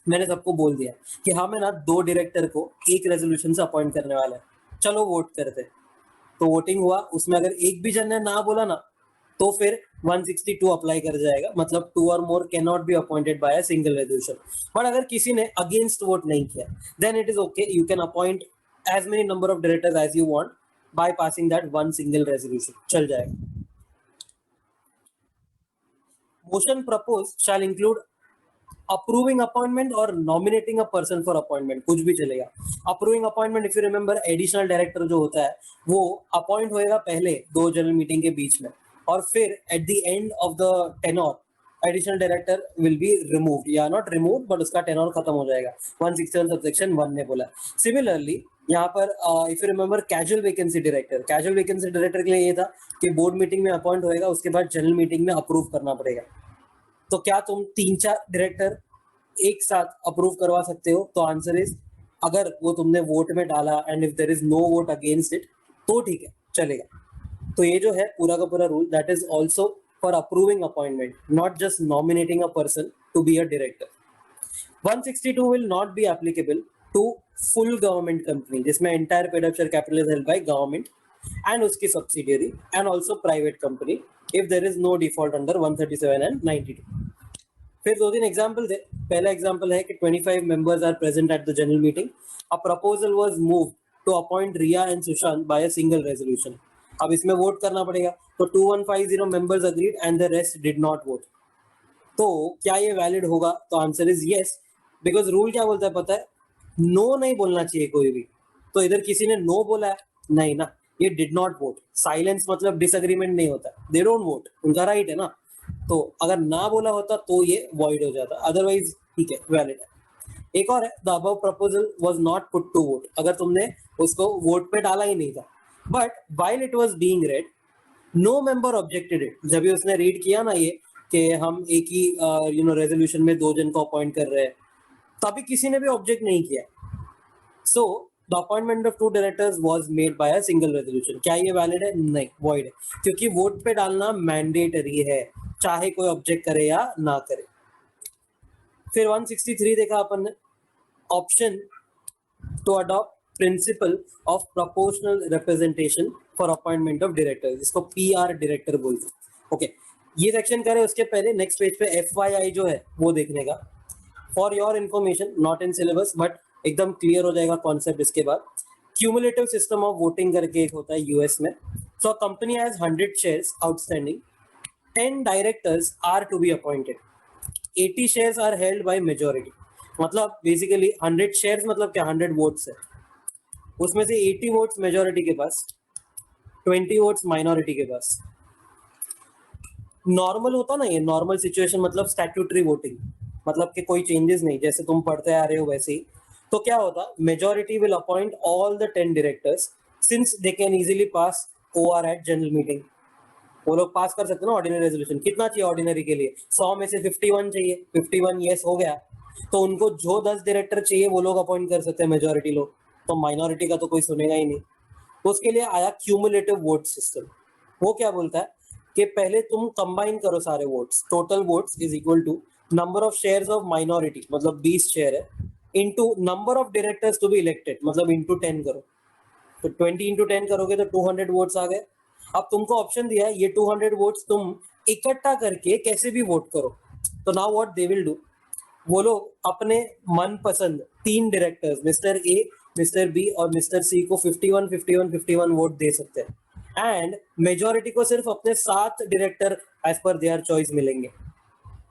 मैंने सबको बोल दिया कि हाँ मैं ना 2 डायरेक्टर को एक रेजोल्यूशन से अपॉइंट करने वाला है, चलो वोट करते. तो वोटिंग हुआ, उसमें अगर एक भी जन ने ना बोला ना तो फिर 162 अप्लाई कर जाएगा. मतलब 2 or more cannot be appointed by a single resolution. But अगर किसी ने अगेंस्ट वोट नहीं किया then it is okay, you can appoint as many number of directors as you want by passing that one single resolution. चल जाएगा. Motion proposed shall include approving appointment or nominating a person for appointment. कुछ भी चलेगा. Approving appointment, if you remember, additional director जो होता है वो appoint होएगा पहले 2 जनरल मीटिंग के बीच में, और फिर at the end of the tenure additional director will be removed या not removed but उसका tenure खत्म हो जाएगा. 161 subsection 1 ने बोला. Similarly यहाँ पर if you remember casual vacancy director के लिए ये था कि बोर्ड मीटिंग में अपॉइंट होएगा, उसके बाद जनरल मीटिंग में अप्रूव करना पड़ेगा. तो क्या तुम 3-4 डायरेक्टर एक साथ अप्रूव करवा सकते हो? तो आंसर इज अगर वो तुमने वोट में डाला and if there is no vote against it तो ठीक है, चलेगा. तो ये जो है पूरा का पूरा rule that is also for approving appointment, not just nominating a person to be a director. 162 will not be applicable to full government company जिसमें entire paid up share capital is held by government and उसकी subsidiary and also private company if there is no default under 137 and 92. फिर 2-3 example थे. पहला example है कि 25 members are present at the general meeting. A proposal was moved to appoint Riya and Sushant by a single resolution. अब इसमें vote करना पड़ेगा. तो 2150 members agreed and the rest did not vote. तो क्या ये वैलिड होगा? तो answer is yes, because rule क्या बोलता है पता है? नो नहीं बोलना चाहिए कोई भी. तो इधर किसी ने नो बोला है, नहीं ना, ये डिड नॉट वोट. साइलेंस मतलब डिसएग्रीमेंट नहीं होता, दे डोंट वोट, उनका राइट है ना. तो अगर ना बोला होता तो ये वॉइड हो जाता, अदरवाइज ठीक है, वैलिड है. एक और है, the above proposal was not put to vote. अगर तुमने उसको वोट पे डाला ही नहीं था, but while it was being read no member objected it. जब भी उसने रीड किया ना ये कि हम एक ही रेजोल्यूशन में 2 जन को अपॉइंट कर रहे हैं, तभी किसी ने भी ऑब्जेक्ट नहीं किया. So the appointment of 2 directors was made by a single resolution. क्या ये वैलिड है? नहीं, वॉइड है, क्योंकि वोट पे डालना मैंडेटरी है, चाहे कोई ऑब्जेक्ट करे या ना करे. फिर 163 देखा अपन ने, option to adopt principle of proportional representation for appointment of directors, इसको पीआर डायरेक्टर बोलते हैं. ओके, ये सेक्शन करे उसके पहले नेक्स्ट पेज पे एफवाईआई जो है वो देखने का. For your information, not in syllabus but एकदम क्लियर हो जाएगा कॉन्सेप्ट इसके बाद. क्यूमुलेटिव सिस्टम ऑफ वोटिंग करके एक होता है यूएस में. So company has 100 shares outstanding, 10 directors are to be appointed, 80 shares are held by majority. मतलब बेसिकली 100 शेयर्स मतलब क्या, 100 वोट्स है, उसमें से 80 वोट्स मेजॉरिटी के पास, 20 वोट्स माइनॉरिटी के पास. नॉर्मल होता ना ये, नॉर्मल सिचुएशन मतलब स्टैट्यूटरी वोटिंग, मतलब कि कोई चेंजेस नहीं, जैसे तुम पढ़ते आ रहे हो वैसे ही. तो क्या होता, majority will appoint all the 10 directors since they can easily pass OR at general meeting. वो लोग पास कर सकते हैं ना ऑर्डिनरी रेजोल्यूशन. कितना चाहिए ऑर्डिनरी के लिए? 100 में से 51 चाहिए, 51 यस हो गया, तो उनको जो 10 डायरेक्टर चाहिए वो लोग अपॉइंट कर सकते हैं मेजॉरिटी लोग. तो माइनॉरिटी का तो कोई सुनेगा ही नहीं. तो उसके लिए आया क्यूमुलेटिव वोट सिस्टम. वो क्या बोलता है कि पहले तुम कंबाइन करो सारे votes, total votes is equal to number of shares of minority, मतलब 20 शेयर है, into number of directors to be elected, मतलब इनटू 10 करो. तो 20 इंटू 10 करोगे तो 200 वोट्स आ गए. अब तुमको ऑप्शन दिया है ये 200 वोट्स तुम इकट्ठा करके कैसे भी वोट करो. तो now what they will do, वो लोग अपने मनपसंद 3 directors mister A, mister B और मिस्टर सी को 51 51 51 वोट दे सकते हैं, एंड मेजॉरिटी को सिर्फ अपने 7 director as per their choice मिलेंगे.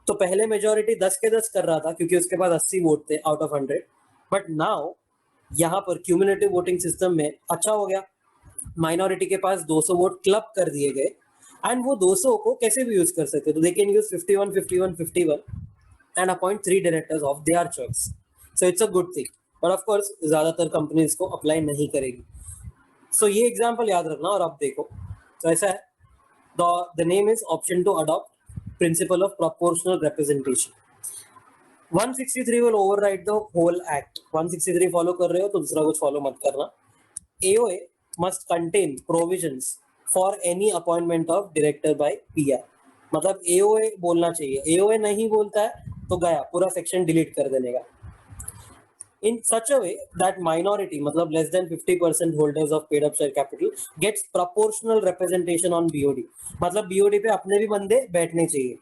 तो पहले मेजॉरिटी 10 के 10 कर रहा था क्योंकि उसके पास 80 वोट थे आउट ऑफ 100, बट नाउ यहाँ पर क्यूमुलेटिव वोटिंग सिस्टम में अच्छा हो गया, माइनॉरिटी के पास 200 वोट क्लब कर दिए गए, एंड वो 200 को कैसे भी यूज कर सकते. तो they can use 51 51 51 and appoint 3 directors of their choice. So it's a good thing. But of course ज्यादातर कंपनीज को अप्लाई नहीं करेगी. सो ये एग्जांपल याद रखना. और अब देखो तो ऐसा है, the name is option to adopt principle of proportional representation. 163 will override the whole act. 163 follow कर रहे हो तो दूसरा कुछ फॉलो मत करना. AOA must contain provisions for any appointment of director by PR. मतलब AOA बोलना चाहिए. AOA नहीं बोलता है तो गया, पूरा सेक्शन डिलीट कर देने का. In such a way that minority, मतलब less than 50% holders of paid up share capital gets proportional representation on BOD. मतलब BOD पे अपने भी बंदे बैठने चाहिए.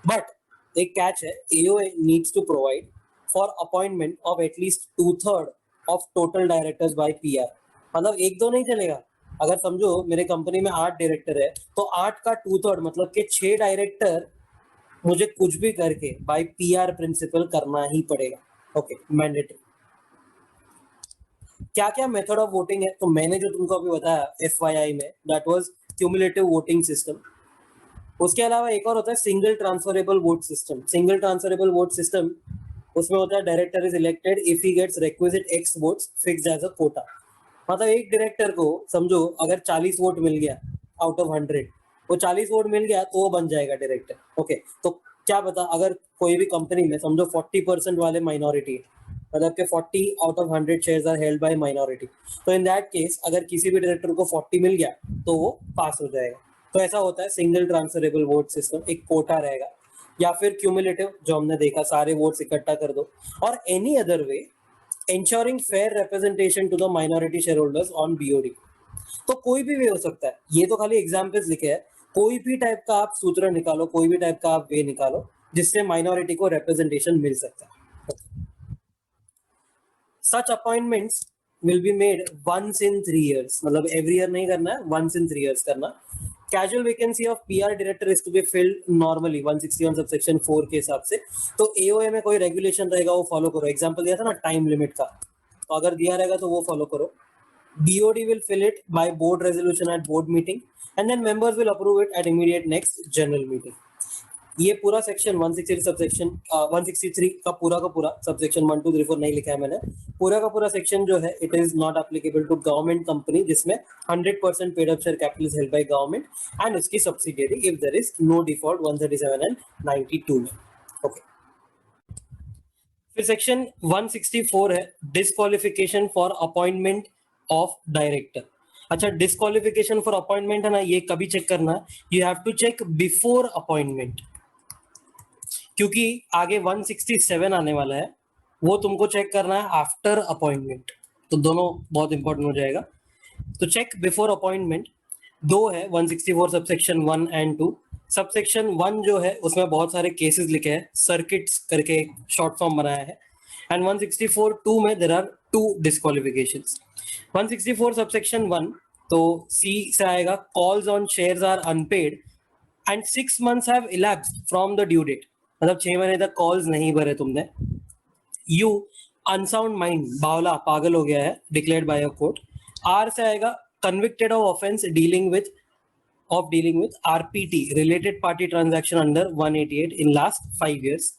But एक कैच है, AOA needs to provide for appointment of at least 2/3 of total directors by PR. मतलब एक दो नहीं चलेगा. अगर समझो मेरे कंपनी में 8 डायरेक्टर है तो 8 का 2/3 मतलब कि 6 डायरेक्टर मुझे कुछ भी करके बाय PR प्रिंसिपल करना ही पड़ेगा. Okay, mandatory. क्या क्या मेथड ऑफ वोटिंग है तो मैंने जो तुमको अभी बताया FYI में, that was cumulative voting system. उसके अलावा एक और होता है single transferable vote system. Single transferable vote system उसमें होता है director is elected if he gets requisite X votes fixed as a quota. मतलब एक डायरेक्टर को समझो अगर 40 वोट मिल गया आउट ऑफ 100, वो 40 वोट मिल गया तो वो बन जाएगा डायरेक्टर. ओके, तो क्या बता, अगर कोई भी कंपनी में समझो 40% वाले माइनॉरिटी, मतलब के 40 out of 100 shares are held by minority, तो इन दैट केस अगर किसी भी डायरेक्टर को 40 मिल गया तो वो पास हो जाएगा. तो ऐसा होता है सिंगल ट्रांसफरेबल वोट सिस्टम. एक कोटा रहेगा, या फिर क्यूमुलेटिव जो हमने देखा सारे वोट्स इकट्ठा कर दो, और any other way ensuring fair representation to the minority shareholders on BOD. तो कोई भी वे हो सकता है. ये तो खाली एग्जांपल्स लिखे हैं. कोई भी टाइप का आप सूत्र निकालो, कोई भी टाइप का आप वे निकालो जिससे माइनॉरिटी को रिप्रेजेंटेशन मिल सकता है. Such appointments will be made once in 3 years. मतलब every year नहीं करना है, once in 3 years करना. Casual vacancy of PR director is to be filled normally 161 subsection 4 के हिसाब से. तो AOA में कोई रेगुलेशन रहेगा वो फॉलो करो. एग्जांपल दिया था ना टाइम लिमिट का, तो अगर दिया रहेगा तो वो फॉलो करो. BOD will fill it by board resolution at board meeting and then members will approve it at immediate next general meeting. ये पूरा सेक्शन 163 सबसेक्शन 163 का पूरा सबसेक्शन 1 2 3 4 नहीं लिखा है मैंने. पूरा का पूरा सेक्शन जो है it is not applicable to government company जिसमें 100% paid up share capital is held by government and उसकी subsidiary if there is no default 137 and 92 में. ओके, फिर सेक्शन 164 है disqualification for appointment of director. अच्छा, disqualification for appointment है ना, ये कभी चेक करना, you have to check before appointment, क्योंकि आगे 167 आने वाला है, वो तुमको चेक करना है आफ्टर अपॉइंटमेंट. तो दोनों बहुत इंपॉर्टेंट हो जाएगा. तो चेक बिफोर अपॉइंटमेंट दो है, 164 सबसेक्शन 1 एंड 2. सबसेक्शन 1 जो है उसमें बहुत सारे केसेस लिखे हैं, सर्किट्स करके शॉर्ट फॉर्म बनाया है. एंड 164 2 में देयर आर 2 डिस्क्वालिफिकेशंस. 164 सबसेक्शन 1 तो सी से आएगा, calls on shares are unpaid and 6 months have elapsed from the due date. मतलब 6 महीने तक कॉल्स नहीं भरे तुमने. यू अनसाउंड माइंड, बावला पागल हो गया है, declared by a court. R से आएगा, convicted of offence dealing with RPT related party transaction under 188 in last 5 years.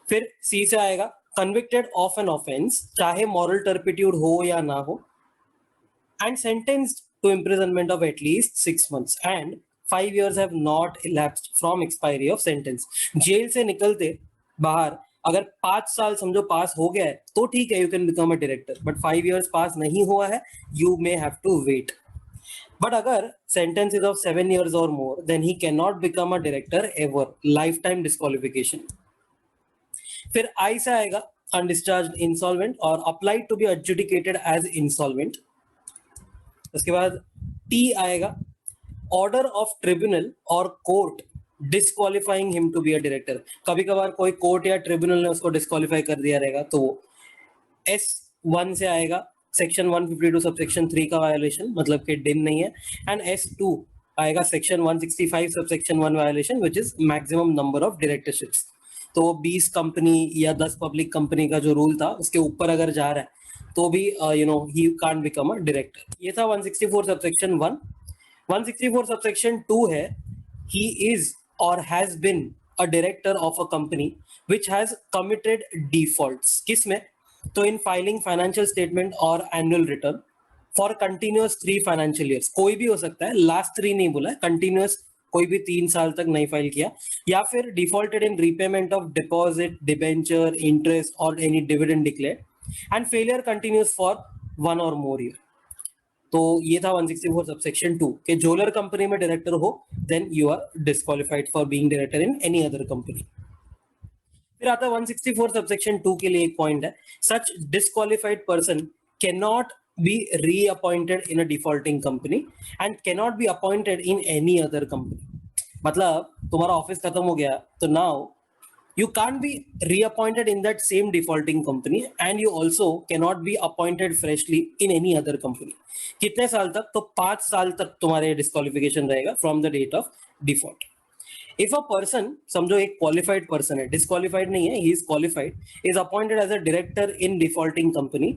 फिर सी से आएगा, कन्विक्टेड ऑफ एन ऑफेंस चाहे मॉरल टर्पिट्यूड हो या ना हो and sentenced to imprisonment of at least 6 months and 5 years have not elapsed from expiry of sentence. Jail से निकलते बाहर अगर 5 साल समझो पास हो गया है तो ठीक है, you can become a director. But 5 years पास नहीं हुआ है, you may have to wait. But अगर सेंटेंस इज ऑफ 7 years और more, then he can not become a director ever, life time disqualification. फिर आई से आएगा, अनडिस्चार्ज्ड इंसॉल्वेंट और applied to be adjudicated as insolvent. उसके बाद T आएगा, order of tribunal और court disqualifying him to be a director. कभी कभार कोई कोर्ट या ट्रिब्यूनल ने उसको डिस्क्वालिफाई कर दिया रहेगा तो S1 से आएगा, सेक्शन 152 सबसेक्शन 3 का वायोलेशन, मतलब कि डिन नहीं है. एंड S2 आएगा, section 165 subsection 1 violation which is maximum number of directorships. तो 20 कंपनी या 10 पब्लिक कंपनी का जो रूल था उसके ऊपर अगर जा रहा है तो भी he can't become a director. ये था 164 सबसेक्शन 1. 164 सबसेक्शन 2 है, ही इज और has been a director of a company which has committed defaults. किसमें? तो इन फाइलिंग फाइनेंशियल स्टेटमेंट और annual return for continuous 3 financial years, कोई भी हो सकता है, लास्ट 3 नहीं बोला है, कंटिन्यूअस कोई भी 3 साल तक नहीं फाइल किया, या फिर defaulted in repayment of deposit, debenture, interest और any dividend declare and failure continuous for 1 और मोर ईयर। तो ये था 164 सबसेक्शन 2 के ज्वेलर कंपनी में डायरेक्टर हो then you are disqualified for being director in any other company. फिर आता है 164 सबसेक्शन 2 के लिए एक पॉइंट है, such disqualified person can not be reappointed in a defaulting company and can not be appointed in any other company. मतलब तुम्हारा office खत्म हो गया तो now you can't be reappointed in that same defaulting company and you also cannot be appointed freshly in any other company. कितने साल तक? तो 5 साल तक तुम्हारे डिस्क्वालिफिकेशन रहेगा from the date of default. If a person, समझो एक क्वालिफाइड पर्सन है, डिस्क्वालिफाइड नहीं है, he is qualified, is appointed as a director in defaulting company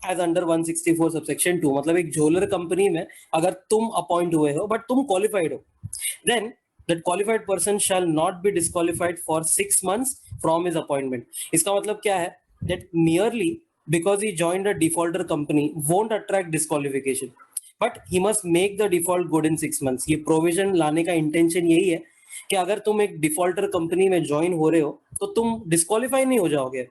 as under 164 subsection 2, मतलब एक ज्वेलर कंपनी में अगर तुम अपॉइंट हुए हो बट तुम क्वालिफाइड हो, then that qualified person shall not be disqualified for 6 months from his appointment. इसका मतलब क्या है? That merely because he joined a defaulter company won't attract disqualification, but he must make the default good in 6 months. ये provision लाने का intention यही है कि अगर तुम एक defaulter company में join हो रहे हो तो तुम disqualify नहीं हो जाओगे,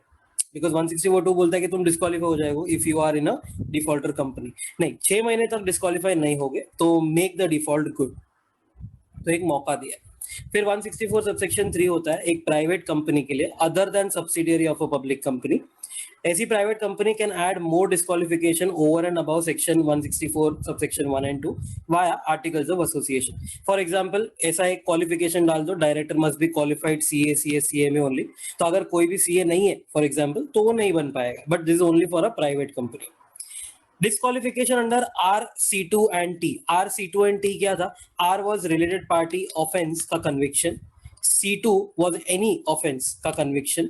because 164 बोलता है कि तुम डिस्क्वालीफाई हो जाएगो if you are in a defaulter company. नहीं, 6 महीने तक डिस्क्वालीफाई नहीं होगे तो मेक द डिफॉल्ट गुड, तो एक मौका दिया। फिर 164 सबसेक्शन 3 होता है एक प्राइवेट कंपनी के लिए other than subsidiary of a public company. ऐसी private company can add more disqualification over and above section 164 subsection 1 and 2 via articles of association. For example ऐसा एक क्वालिफिकेशन डाल दो, director must be qualified CA, CA में only. तो अगर कोई भी सीए नहीं है फॉर एग्जांपल तो वो नहीं बन पाएगा, but this is only for a private company. Disqualification under R, C2 and T. R, C2 and T क्या था? R was related party offense का conviction, C2 was any offense का conviction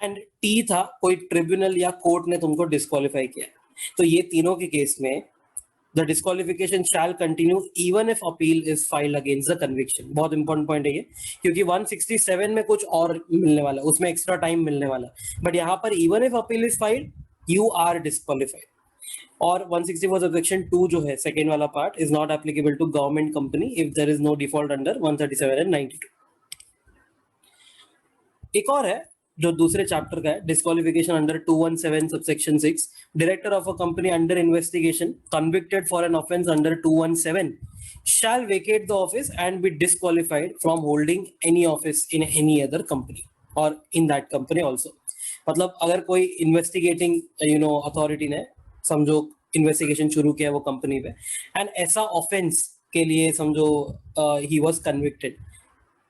and T था कोई tribunal या court ने तुमको disqualify किया। तो ये तीनों के केस में the disqualification shall continue even if appeal is filed against the conviction। बहुत इंपॉर्टेंट पॉइंट है ये, क्योंकि 167 में कुछ और मिलने वाला है, उसमें एक्स्ट्रा टाइम मिलने वाला है, बट यहाँ पर even if appeal is filed you are disqualified। और 164 सबसेक्शन 2 जो है सेकेंड वाला part is not applicable to government company if there is no default under 137 and 92। एक और है जो दूसरे चैप्टर का है, disqualification under 217 subsection 6। Director of a company under investigation convicted for an offence under 217 shall vacate the office and be disqualified from holding any office in any other company or in that company also। मतलब अगर कोई investigating authority ने समझो investigation शुरू किया वो company पे and ऐसा ऑफेंस के लिए समझो ही वाज कन्विक्टेड,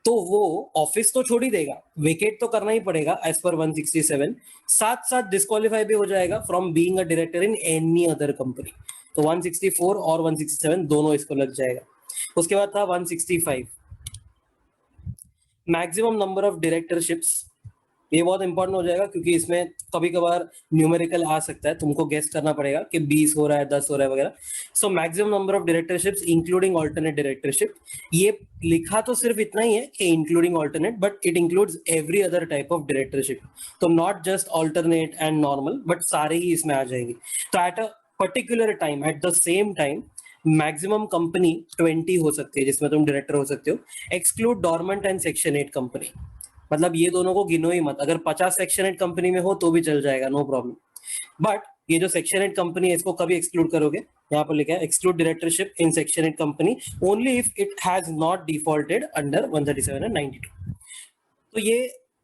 तो वो ऑफिस तो छोड़ ही देगा, वेकेट तो करना ही पड़ेगा एज पर 167, साथ साथ डिस्क्वालीफाई भी हो जाएगा from being a director in any other company. तो 164 और 167 दोनों इसको लग जाएगा। उसके बाद था 165 मैक्सिमम नंबर ऑफ डायरेक्टरशिप्स। ये बहुत इंपॉर्टेंट हो जाएगा क्योंकि इसमें कभी कभार न्यूमेरिकल आ सकता है, तुमको गेस करना पड़ेगा कि 20 हो रहा है, 10 हो रहा है वगैरह। So maximum number of directorships including alternate directorship. ये लिखा तो सिर्फ इतना ही है कि including alternate, but it includes every other type of directorship. तो not just alternate and normal, but सारे ही इसमें आ जाएंगे। तो at a particular time, at the same time, maximum company 20 हो सकती है जिसमें तुम डायरेक्टर हो सकते हो। Exclude dormant and section 8 company, मतलब ये दोनों को गिनो ही मत। अगर 50 सेक्शन 8 कंपनी में हो तो भी चल जाएगा, नो प्रॉब्लम। बट ये जो सेक्शन 8 कंपनी है इसको कभी एक्सक्लूड करोगे, यहाँ पर लिखा है exclude directorship in section 8 company only if it has not defaulted under 137 and 92। तो ये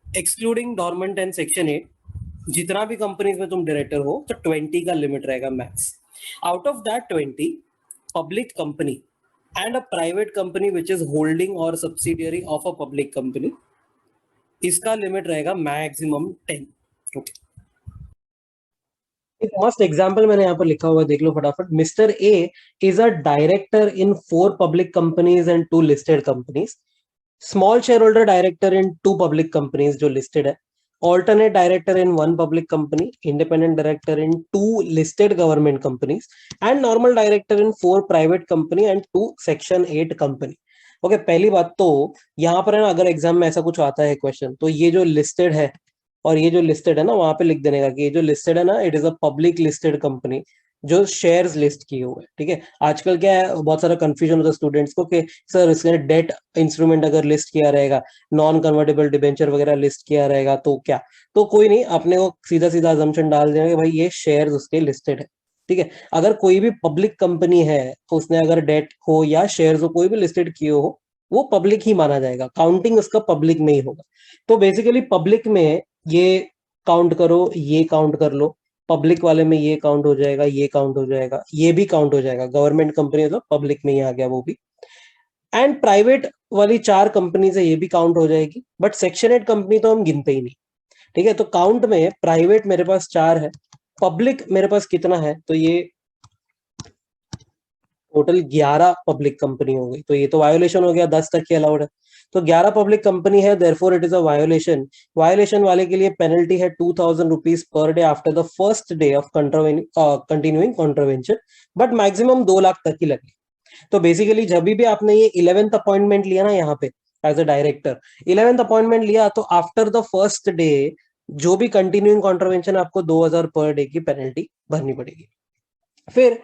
एक्सक्लूडिंग डॉर्मेंट एंड सेक्शन 8 जितना भी कंपनीज में तुम डायरेक्टर हो तो 20 का लिमिट रहेगा max. Out of that 20, public company and a private company which is holding और subsidiary of a public company, इसका लिमिट रहेगा मैक्सिमम 10। ओके, एक मस्त एग्जांपल मैंने यहाँ पर लिखा हुआ है, देख लो फटाफट। Mister A is a director in 4 public companies and 2 listed companies, small share holder director in 2 public companies जो लिस्टेड है, alternate director in 1 public company, independent director in 2 listed government companies, and normal director in 4 private company and 2 section 8 company। Okay, पहली बात तो यहाँ पर है ना, अगर एग्जाम में ऐसा कुछ आता है क्वेश्चन, तो ये जो लिस्टेड है और ये जो लिस्टेड है ना वहां पे लिख देने का कि ये जो लिस्टेड है ना it is a public listed company जो शेयर्स लिस्ट किए हुए हैं, ठीक है। आजकल क्या है, बहुत सारा कंफ्यूजन होता है स्टूडेंट्स को कि सर इसके डेट इंस्ट्रूमेंट अगर लिस्ट किया रहेगा, नॉन कन्वर्टेबल डिबेंचर वगैरह लिस्ट किया रहेगा तो क्या, तो कोई नहीं, अपने को सीधा सीधा अजम्पशन डाल देना कि भाई ये शेयर्स उसके लिस्टेड है, ठीक है। अगर कोई भी पब्लिक कंपनी है तो उसने अगर डेट हो या शेयर्स हो कोई भी लिस्टेड किए हो, वो पब्लिक ही माना जाएगा, काउंटिंग उसका पब्लिक में ही होगा। तो बेसिकली पब्लिक में ये काउंट करो, ये काउंट कर लो, पब्लिक वाले में ये काउंट हो जाएगा, ये काउंट हो जाएगा, ये भी काउंट हो जाएगा, गवर्नमेंट कंपनी मतलब पब्लिक में ही आ गया वो भी। एंड प्राइवेट वाली 4 कंपनी से ये भी काउंट हो जाएगी, बट सेक्शन 8 कंपनी तो हम गिनते ही नहीं, ठीक है। तो काउंट में प्राइवेट मेरे पास 4 है, पब्लिक मेरे पास कितना है, तो ये टोटल 11 पब्लिक कंपनी हो गई, तो ये तो वायोलेशन हो गया, 10 तक ही अलाउड है। तो 11 पब्लिक कंपनी है, therefore it is a violation. Violation वाले के लिए पेनल्टी है 2000 rupees per day after the first day of continuing contravention, but maximum 2 lakh तक ही लगे। तो बेसिकली जब भी आपने ये 11th अपॉइंटमेंट लिया ना यहाँ पे as a director, 11th appointment लिया तो आफ्टर द फर्स्ट डे जो भी कंटिन्यूइंग कॉन्ट्रवेंशन आपको 2000 पर डे की पेनल्टी भरनी पड़ेगी। फिर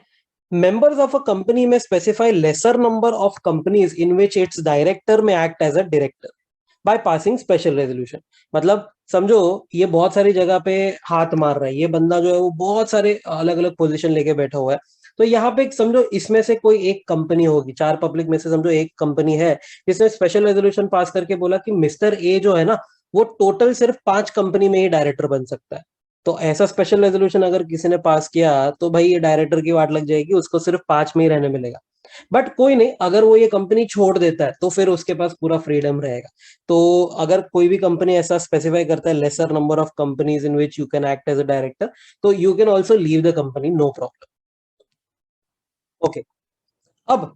members of a company may specify lesser number of companies in which its director may act as a director by passing special resolution। मतलब समझो ये बहुत सारी जगह पे हाथ मार रहा है, ये बंदा जो है वो बहुत सारे अलग अलग पोजीशन लेके बैठा हुआ है। तो यहाँ पे समझो इसमें से कोई एक कंपनी होगी, 4 पब्लिक में से समझो एक कंपनी है जिसने स्पेशल रेजोल्यूशन पास करके बोला कि मिस्टर ए जो है ना वो टोटल सिर्फ 5 कंपनी में ही डायरेक्टर बन सकता है। तो ऐसा स्पेशल रेजोल्यूशन अगर किसी ने पास किया तो भाई ये डायरेक्टर की वाट लग जाएगी, उसको सिर्फ 5 में ही रहने मिलेगा। बट कोई नहीं, अगर वो ये कंपनी छोड़ देता है तो फिर उसके पास पूरा फ्रीडम रहेगा। तो अगर कोई भी कंपनी ऐसा स्पेसिफाई करता है lesser number of companies in which you can act as a director, तो you can also leave the company, no problem. Okay, अब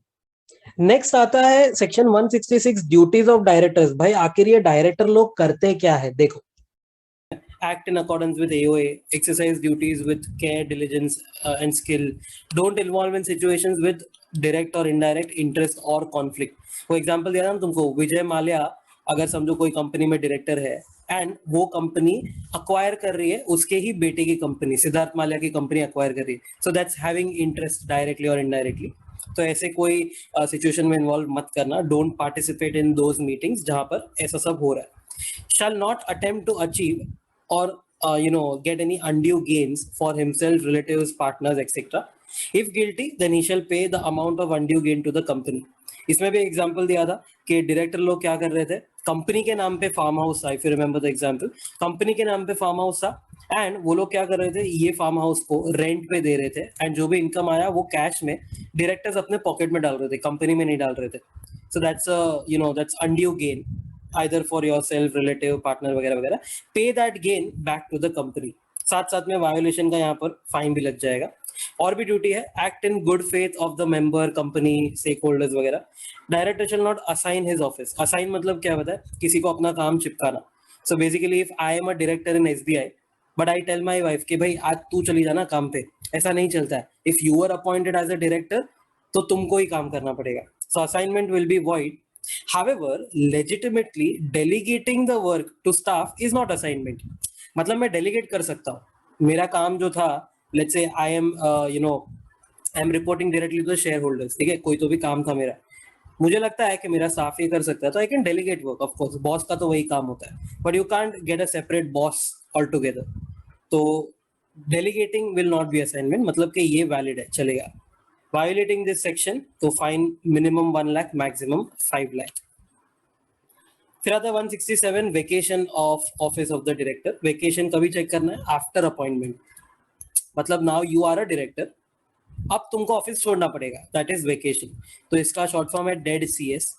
नेक्स्ट आता है सेक्शन 166 ड्यूटीज ऑफ डायरेक्टर्स। भाई आखिर ये डायरेक्टर लोग करते क्या है, देखो। Act in accordance with AOA, exercise duties with care, diligence, and skill. Don't involve in situations with direct or indirect interest or conflict. वो एग्जांपल दिया ना तुमको, विजय माल्या अगर समझो कोई कंपनी में डायरेक्टर है एंड वो कंपनी अक्वायर कर रही है उसके ही बेटे की कंपनी, सिद्धार्थ माल्या की कंपनी अक्वायर कर रही है, so that's having interest directly और इनडायरेक्टली। तो ऐसे कोई सिचुएशन में इन्वॉल्व मत करना, don't participate in those meetings जहां पर ऐसा सब हो रहा है। Shall not attempt to achieve or get any undue gains for himself, relatives, partners, etc. If guilty, then he shall pay the amount of undue gain to the company. इसमें भी example दिया था कि डायरेक्टर लोग क्या कर रहे थे, कंपनी के नाम पे फार्म हाउस था, if you remember the example, company के नाम पे फार्म हाउस था एंड वो लोग क्या कर रहे थे, ये फार्म हाउस को रेंट पे दे रहे थे एंड जो भी इनकम आया वो कैश में डायरेक्टर्स अपने पॉकेट में डाल रहे थे, कंपनी में नहीं डाल रहे थे। So that's that's undue gain either for yourself, relative, partner वगैरह वगैरह, pay that gain back to the company। साथ साथ में वायोलेशन का यहाँ पर फाइन भी लग जाएगा। और भी ड्यूटी है, act in good faith of the member, company, stake holders वगैरह। Director shall not assign his office. Assign मतलब क्या होता है, किसी को अपना काम चिपकाना। So basically if I am a director in SBI but I tell my wife कि भाई आज तू चली जाना काम पे, ऐसा नहीं चलता है। If you are appointed as a director तो तुमको ही काम करना पड़ेगा। So assignment will be void। However, legitimately delegating the work to staff is not assignment। मतलब मैं delegate कर सकता हूँ, मेरा काम जो था, let's say I am I am reporting directly to the shareholders, ठीक है, कोई तो भी काम था मेरा, मुझे लगता है कि मेरा स्टाफ ये कर सकता है तो I can delegate work. Of course boss का तो वही काम होता है, but you can't get a separate boss altogether. तो delegating will not be assignment, मतलब कि ये वैलिड है, चलेगा। Violating this section तो fine minimum 1 lakh, maximum 5 lakh. फिर आता है 167 vacation of office of the director. Vacation कभी चेक करना है, आफ्टर अपॉइंटमेंट। मतलब now you are a director, अब तुमको ऑफिस छोड़ना पड़ेगा, दैट इज वेकेशन। तो इसका शॉर्ट फॉर्म है डेड CS।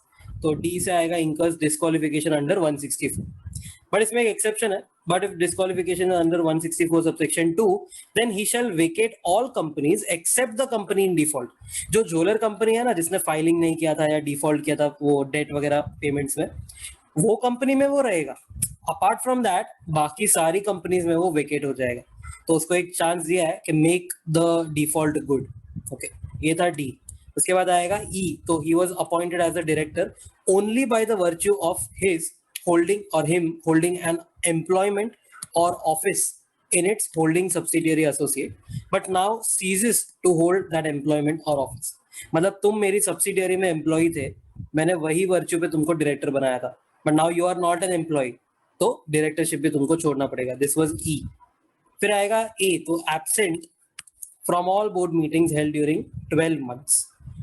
तो डी से आएगा इंकर्स डिस्क्वालिफिकेशन अंडर 164। बट इसमें एक एक्सेप्शन है, but if disqualification under 164 subsection 2 then he shall vacate all companies except the company in default. जो ज्वेलर कंपनी है ना जिसने फाइलिंग नहीं किया था या डिफॉल्ट किया था वो डेट वगैरह पेमेंट्स में, वो कंपनी में वो रहेगा। अपार्ट फ्रॉम दैट बाकी सारी कंपनीज में वो वेकेट हो जाएगा। तो उसको एक चांस दिया है कि make the default good. Okay, ये था डी। उसके बाद आएगा ई। तो he was appointed as a director only by the virtue of his holding और him holding an employment or office in its holding subsidiary associate, but now ceases to hold that employment or office. मतलब तुम मेरी subsidiary में employ थे, मैंने वही virtue पे तुमको डायरेक्टर बनाया था, but now you are not an employ, तो डायरेक्टरशिप भी तुमको छोड़ना पड़ेगा. This was E. फिर आएगा ए, तो absent from all board meetings held during 12 months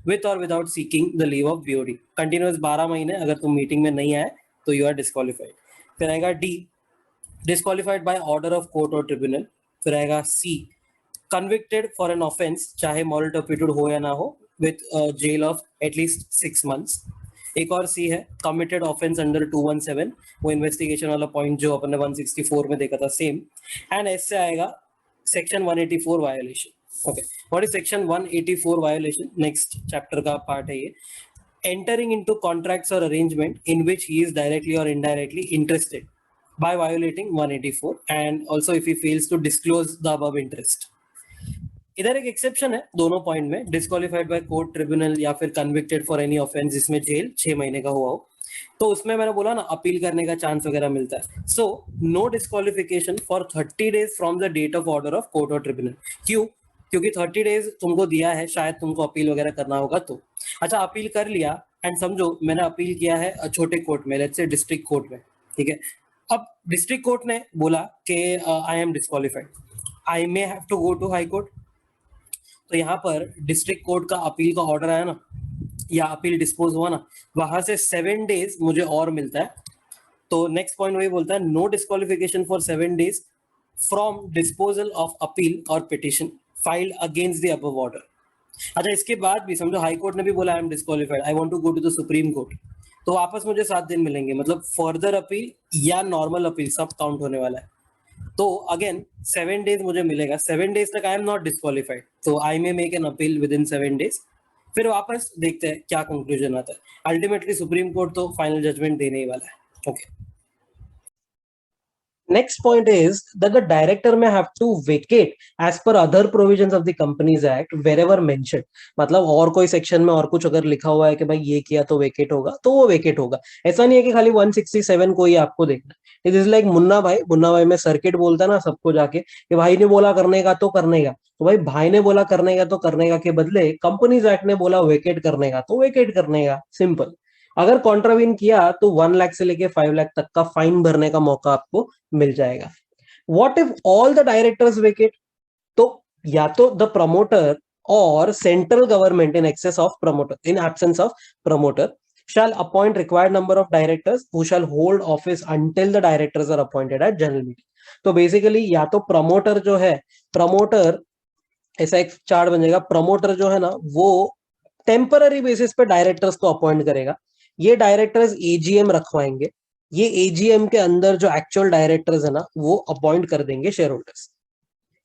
with or without seeking the leave of BOD. Continuous 12 महीने अगर तुम मीटिंग में नहीं आए तो you are disqualified. फिर आएगा D, disqualified by order of court or tribunal. फिर आएगा सी, convicted for an offense चाहे moral turpitude हो या ना हो with a jail of at least 6 months. एक और सी है, committed offense under 217, वो इन्वेस्टिगेशन वाला पॉइंट जो अपन ने 164 में देखा था सेम. एंड एस से आएगा section 184 violation. Okay, what is section 184 violation? Next chapter का part है ये. Entering into contracts or arrangement in which he is directly or indirectly interested by violating 184, and also if he fails to disclose the above interest. इधर एक exception है दोनों point में, disqualified by court, tribunal या फिर convicted for any offence जिसमें jail 6 महीने का हुआ हो, तो उसमें मैंने बोला ना अपील करने का चांस वगैरह मिलता है. So no disqualification for 30 days from the date of order of court और ट्रिब्यूनल. क्यों? क्योंकि 30 days तुमको दिया है, शायद तुमको अपील वगैरह करना होगा तो. अच्छा, अपील कर लिया एंड समझो मैंने अपील किया है छोटे कोर्ट में, लेट्स से डिस्ट्रिक्ट कोर्ट में, ठीक है. अब डिस्ट्रिक्ट कोर्ट ने बोला कि I am disqualified, I may have to go to high court. तो यहाँ पर डिस्ट्रिक्ट कोर्ट का अपील का ऑर्डर आया ना, या अपील डिस्पोज हुआ ना, वहां से 7 days मुझे और मिलता है. तो नेक्स्ट पॉइंट वही बोलता है, no disqualification for 7 days from disposal of appeal और petition filed against the above order. अच्छा, इसके बाद भी समझो हाई कोर्ट ने भी बोला I am disqualified, I want to go to the supreme court, तो वापस मुझे 7 दिन मिलेंगे. मतलब फर्दर अपील या नॉर्मल अपील सब काउंट होने वाला है. तो अगेन 7 days मुझे मिलेगा. 7 days तक आई एम नॉट डिस्क्वालिफाइड, तो I may make an appeal within 7 days. फिर वापस देखते हैं क्या कंक्लूजन आता है. अल्टीमेटली सुप्रीम कोर्ट तो फाइनल जजमेंट देने ही वाला है. Okay. Next point is that the director may have to vacate as per other provisions of the Companies Act wherever mentioned. मतलब और कोई सेक्शन में और कुछ अगर लिखा हुआ है कि भाई ये किया तो वेकेट होगा, तो वो वेकेट होगा. ऐसा नहीं है कि खाली 167 को ही आपको देखना है. इट इज लाइक मुन्ना भाई में सर्किट बोलता है ना सबको जाके कि भाई ने बोला करने का तो करने का, तो भाई ने बोला करने का तो करने का के बदले कंपनीज एक्ट ने बोला वेकेट करने का तो वेकेट करने का. सिंपल. अगर कॉन्ट्रावीन किया तो 1 लाख से लेके 5 लाख तक का फाइन भरने का मौका आपको मिल जाएगा. What if all the directors vacate? तो या तो द प्रमोटर और central government in excess of promoter, in absence of promoter, shall appoint required number of directors who shall hold office until the directors are appointed at general meeting. तो basically या तो promoter जो है, promoter ऐसा एक chart बन जाएगा, promoter जो है ना वो टेम्पररी बेसिस पे डायरेक्टर्स को अपॉइंट करेगा. ये डायरेक्टर्स एजीएम रखवाएंगे, ये एजीएम के अंदर जो एक्चुअल डायरेक्टर्स है ना वो अपॉइंट कर देंगे शेयर होल्डर्स.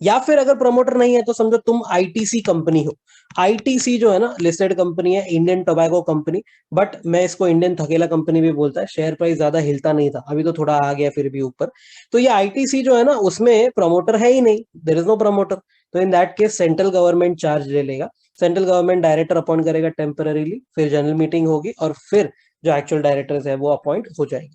या फिर अगर प्रमोटर नहीं है तो समझो तुम आईटीसी कंपनी हो. आईटीसी जो है ना लिस्टेड कंपनी है, इंडियन टोबैको कंपनी, बट मैं इसको इंडियन थकेला कंपनी भी बोलता है. शेयर प्राइस ज्यादा हिलता नहीं था, अभी तो थोड़ा आ गया फिर भी ऊपर. तो ये आईटीसी जो है ना उसमें प्रमोटर है ही नहीं, देयर इज नो प्रमोटर. तो in that case central government charge ले लेगा. सेंट्रल गवर्नमेंट डायरेक्टर अपॉइंट करेगा टेम्पररीली, फिर जनरल मीटिंग होगी और फिर जो एक्चुअल डायरेक्टर्स है वो अपॉइंट हो जाएंगे.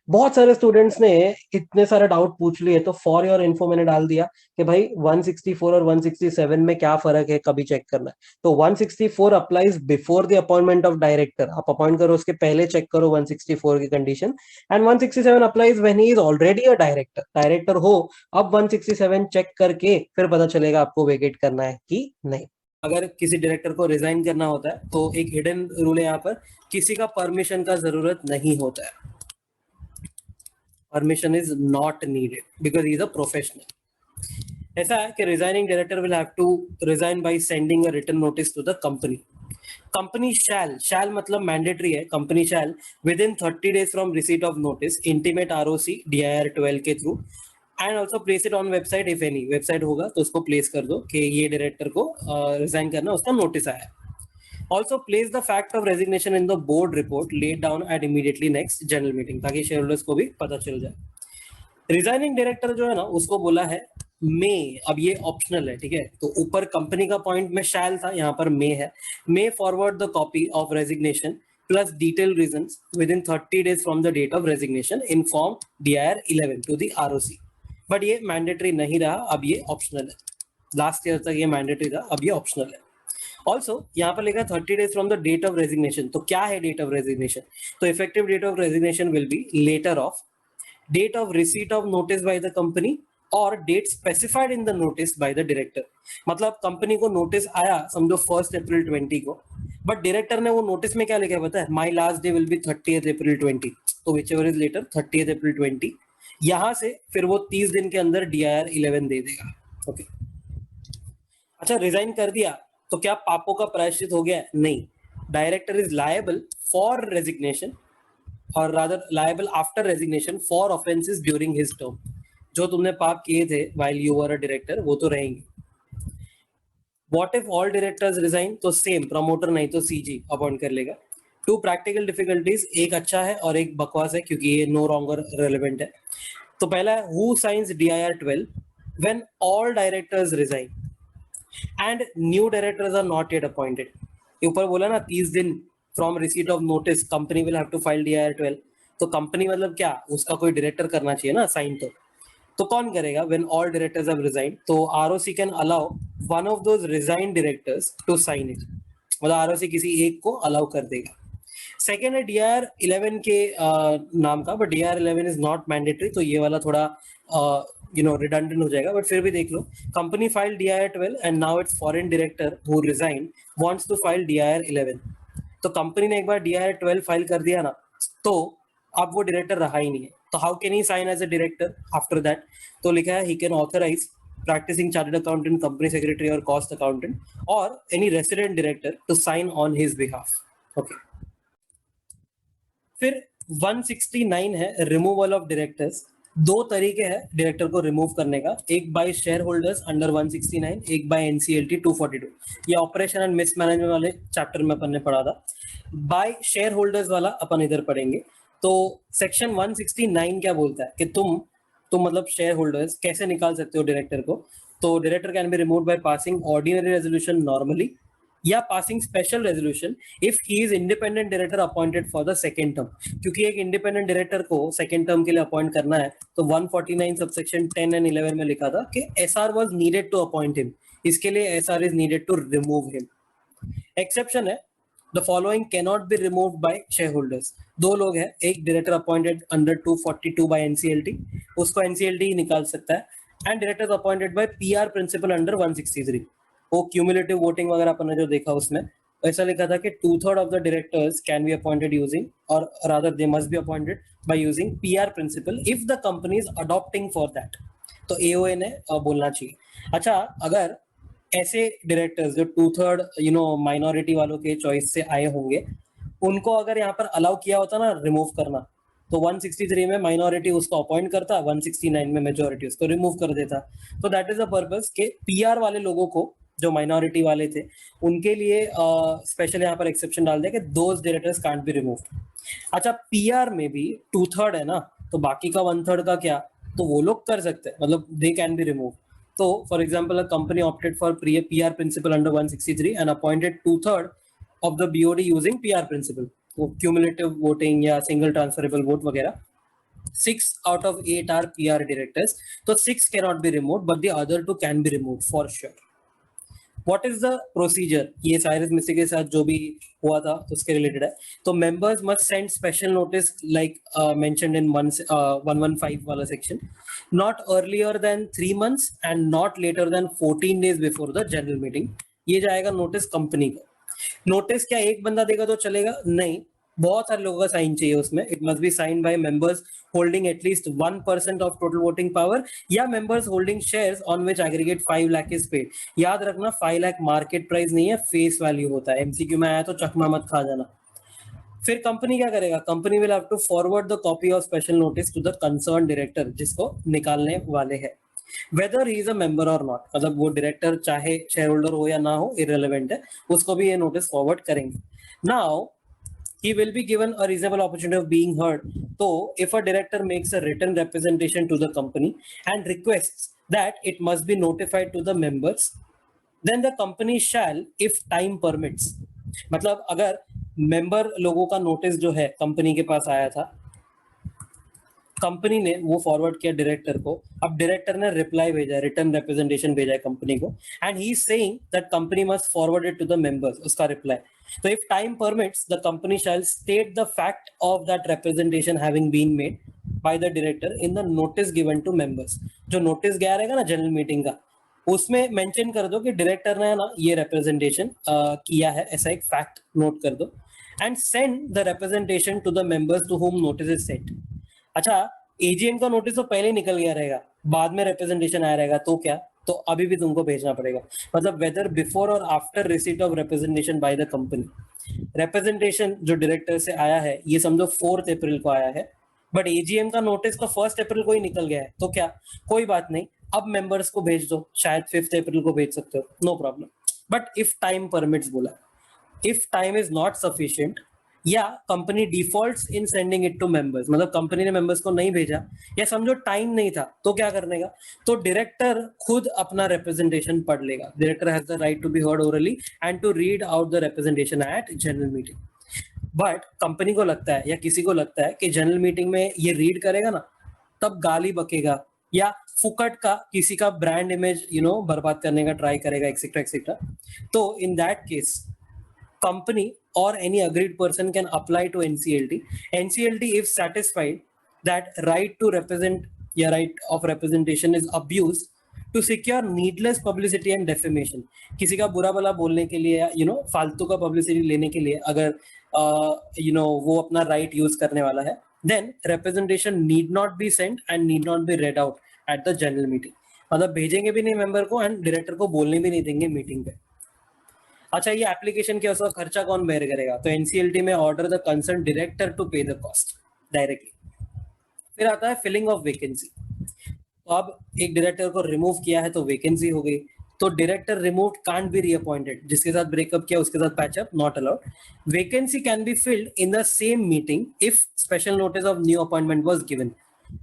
बहुत सारे स्टूडेंट्स ने इतने सारे डाउट पूछ लिए, तो फॉर योर इन्फो मैंने डाल दिया कि भाई 164 और 167 में क्या फर्क है, कभी चेक करना है. तो 164 applies before the appointment of director, आप अपॉइंट करो उसके पहले चेक करो 164 की condition. And 167 applies when he is already a director, director हो. अब 167 चेक करके फिर पता चलेगा आपको वेकेट करना है कि नहीं. अगर किसी डायरेक्टर को रिजाइन करना होता है तो एक हिडन रूल है यहाँ पर, किसी का परमिशन का जरूरत नहीं होता है. Permission is not needed because he is a professional. ऐसा है कि resigning director will have to resign by sending a written notice to the company. Company shall मतलब मैंडेटरी है. Company shall within 30 days from receipt of notice intimate ROC DIR 12 के through and also place it on website. If any website होगा तो उसको place कर दो कि ये डायरेक्टर को रिजाइन करना, उसका नोटिस आया. Also place the fact of resignation in the board report laid down at immediately next general meeting, ताकि शेयर होल्डर्स को भी पता चल जाए. रिजाइनिंग डायरेक्टर जो है ना उसको बोला है मे. अब ये ऑप्शनल है, ठीक है. तो ऊपर कंपनी का पॉइंट में शैल था, यहाँ पर मे है. May forward the copy of resignation plus detailed reasons within 30 days from the date of resignation in form DIR 11 to the ROC. But ये मैंडेटरी नहीं रहा, अब ये ऑप्शनल है। लास्ट ईयर तक ये मैंडेटरी था, अब ये ऑप्शनल है। ऑल्सो यहाँ पर लिखा 30 days from the date of resignation. तो क्या है डेट ऑफ रेजिग्नेशन? तो effective date of resignation will be later of date of receipt of notice by the company और date specified in the notice by the director. मतलब company को notice आया समझो 1 April 20 को, बट डायरेक्टर ने वो notice में क्या लिखा है पता है? My last day will be 30th April 20। तो whichever is later 30th April 20, यहां से फिर वो 30 दिन के अंदर DIR 11 दे देगा। ओके, अच्छा रिजाइन कर दिया तो क्या पापों का प्रायश्चित हो गया? नहीं, director is liable for resignation और rather liable after resignation for offences during his term. जो तुमने पाप किए थे while you were a director वो तो रहेंगे। What if all directors resign? तो सेम, प्रमोटर नहीं तो CG अपॉइंट कर लेगा। टू प्रैक्टिकल डिफिकल्टीज, एक अच्छा है और एक बकवास है क्योंकि ये नो लॉन्गर रेलेवेंट है। तो पहला है who signs DIR 12 when all directors resign and new directors are not yet appointed. ऊपर बोला ना 30 दिन from receipt of notice company will have to file DIR 12। तो कंपनी मतलब क्या, उसका कोई डायरेक्टर करना चाहिए ना साइन। तो कौन करेगा? When all directors have resigned, तो ROC can allow one of those resign directors to sign it. मतलब ROC किसी एक को अलाउ कर देगा। सेकेंड है DIR 11 के नाम का, but DIR 11 is not mandatory, तो ये वाला थोड़ा रिडंडेंट हो जाएगा, बट फिर भी देख लो। Company file DIR 12 and now it's foreign director who resign wants to file DIR 11। तो कंपनी ने एक बार DIR 12 फाइल कर दिया ना, तो अब वो डायरेक्टर रहा ही नहीं है। तो how can he sign as a director after that? तो लिखा है he can authorise practicing chartered accountant, company secretary or cost accountant or any resident director to sign on his behalf. Okay. फिर 169 है removal of directors. दो तरीके हैं director को remove करने का, एक बाय शेयर होल्डर्स अंडर 169, एक बाय NCLT 242। ये ऑपरेशन एंड मिसमैनेजमेंट वाले चैप्टर में अपन ने पढ़ा था। बाय शेयर होल्डर्स वाला अपन इधर पढ़ेंगे। तो सेक्शन 169 क्या बोलता है कि तुम मतलब शेयर होल्डर्स कैसे निकाल सकते हो डायरेक्टर को? तो director can be removed by passing ordinary resolution normally या passing special resolution if he is independent director appointed for the second term. क्योंकि एक इंडिपेंडेंट डायरेक्टर को सेकेंड टर्म के लिए अपॉइंट करना है, तो 149 सबसेक्शन 10 एंड 11 में लिखा था कि SR was needed to appoint him, इसके लिए SR is needed to remove him. Exception है, the following cannot be removed by share holders. दो लोग हैं, एक director appointed under 242 by NCLT, उसको NCLT ही निकाल सकता है, and directors appointed by PR principle under 163। वो क्यूमुलेटिव वोटिंग वगैरह अपन ने जो देखा उसमें ऐसा लिखा था कि 2/3 of the directors can be appointed using और rather they must be appointed by using PR principle if the company is adopting for that. तो AOA ने बोलना चाहिए। अच्छा, अगर ऐसे डायरेक्टर्स जो 2/3 माइनॉरिटी वालों के चॉइस से आए होंगे, उनको अगर यहाँ पर अलाउ किया होता ना रिमूव करना, तो 163 में माइनॉरिटी उसको अपॉइंट करता, 169 में मेजॉरिटी उसको रिमूव कर देता। तो दैट इज द पर्पस के PR वाले लोगों को, जो माइनॉरिटी वाले थे, उनके लिए स्पेशल यहाँ पर एक्सेप्शन डाल दिया कि those directors can't be removed. अच्छा, PR में भी 2/3 है ना, तो बाकी का 1/3 का क्या? तो वो लोग कर सकते हैं, मतलब दे कैन बी रिमूव। तो for example, a company opted for PR principle under 163 and appointed 2/3 of the BOD using PR principle, तो cumulative voting या single transferable vote वगैरह, 6 out of 8 are PR directors, तो 6 cannot be removed but the other 2 can be removed for sure. What is the procedure? ये Cyrus मिस्त्री के साथ जो भी हुआ था उसके रिलेटेड है। तो members must send special notice like mentioned in 115 वाला section, not earlier than 3 months and not later than 14 days before the general meeting। ये जाएगा नोटिस कंपनी का। नोटिस क्या एक बंदा देगा तो चलेगा? नहीं, बहुत सारे लोगों का साइन चाहिए उसमें। It must be sign by members holding at least 1% of total voting power या members holding shares on which aggregate 5 lakh is paid. याद रखना 5 लाख मार्केट प्राइस नहीं है, फेस वैल्यू होता है। MCQ में आया तो चकमा मत खा जाना। फिर कंपनी क्या करेगा? Company will have to forward the copy of special notice to the concern director जिसको निकालने वाले हैं, whether he is a member और नॉट। मतलब वो डायरेक्टर चाहे शेयर होल्डर हो या ना हो, इररिलेवेंट है, उसको भी ये नोटिस फॉरवर्ड करेंगे। Now he will be given a reasonable opportunity of being heard. So if a director makes a written representation to the company and requests that it must be notified to the members, then the company shall, if time permits, मतलब अगर member लोगों का notice जो है company के पास आया था company ने वो फॉरवर्ड किया डायरेक्टर को, अब डायरेक्टर ने रिप्लाई भेजा, रिटर्न रिप्रेजेंटेशन भेजा है कंपनी को, and he is saying that company must forward it to the members, उसका reply. So if time permits, the company shall state the fact of that representation having been made by the director in the notice given to members. जो notice गया रहेगा ना general meeting का, उसमें mention कर दो कि डायरेक्टर ने ना ये रिप्रेजेंटेशन किया है, ऐसा एक फैक्ट नोट कर दो, and send the representation to the members to whom notice is sent. अच्छा, एजीएम का नोटिस तो पहले ही निकल गया रहेगा, बाद में रिप्रेजेंटेशन आया रहेगा, तो क्या, तो अभी भी तुमको भेजना पड़ेगा. मतलब वेदर बिफोर और after receipt of representation bye the company. Representation जो डायरेक्टर से आया है ये समझो 4 अप्रैल को आया है, बट एजीएम का नोटिस तो 1 अप्रैल को ही निकल गया है, तो क्या, कोई बात नहीं, अब मेंबर्स को भेज दो, शायद 5 अप्रैल को भेज सकते हो, no problem. But if time permits बोला, if time is not sufficient या company defaults in sending it to members, मतलब कंपनी ने मेंबर्स को नहीं भेजा या समझो टाइम नहीं था, तो क्या करने का, तो डायरेक्टर खुद अपना रिप्रेजेंटेशन पढ़ लेगा. Director has the right to be heard orally and to read out the representation at general meeting. But company को लगता है या किसी को लगता है कि जनरल मीटिंग में ये रीड करेगा ना, तब गाली बकेगा या फुकट का किसी का ब्रांड इमेज बर्बाद करने का ट्राई करेगा, एक्सेट्रा एक्सेट्रा. तो in that case company or any agreed person can apply to NCLT. NCLT if satisfied that right to represent, yeah, right of representation is abused to secure needless publicity and defamation. किसी का बुरा भला बोलने के लिए फालतू का publicity लेने के लिए अगर वो अपना राइट यूज करने वाला है, then representation need not be sent and need not be read out at the general meeting. मतलब भेजेंगे भी नहीं मेंबर को एंड डायरेक्टर को बोलने भी नहीं देंगे मीटिंग पे. अच्छा, ये एप्लीकेशन के उसका खर्चा कौन बेयर करेगा, तो एनसीएलटी में order the concern director to pay the cost directly. फिर आता है फिलिंग ऑफ वैकेंसी. तो अब एक डायरेक्टर को रिमूव किया है तो वैकेंसी हो गई, तो director remove can't be reappointed. जिसके साथ ब्रेकअप किया उसके साथ patch up not allowed. Vacancy can be filled in the same meeting if special notice of new appointment was given.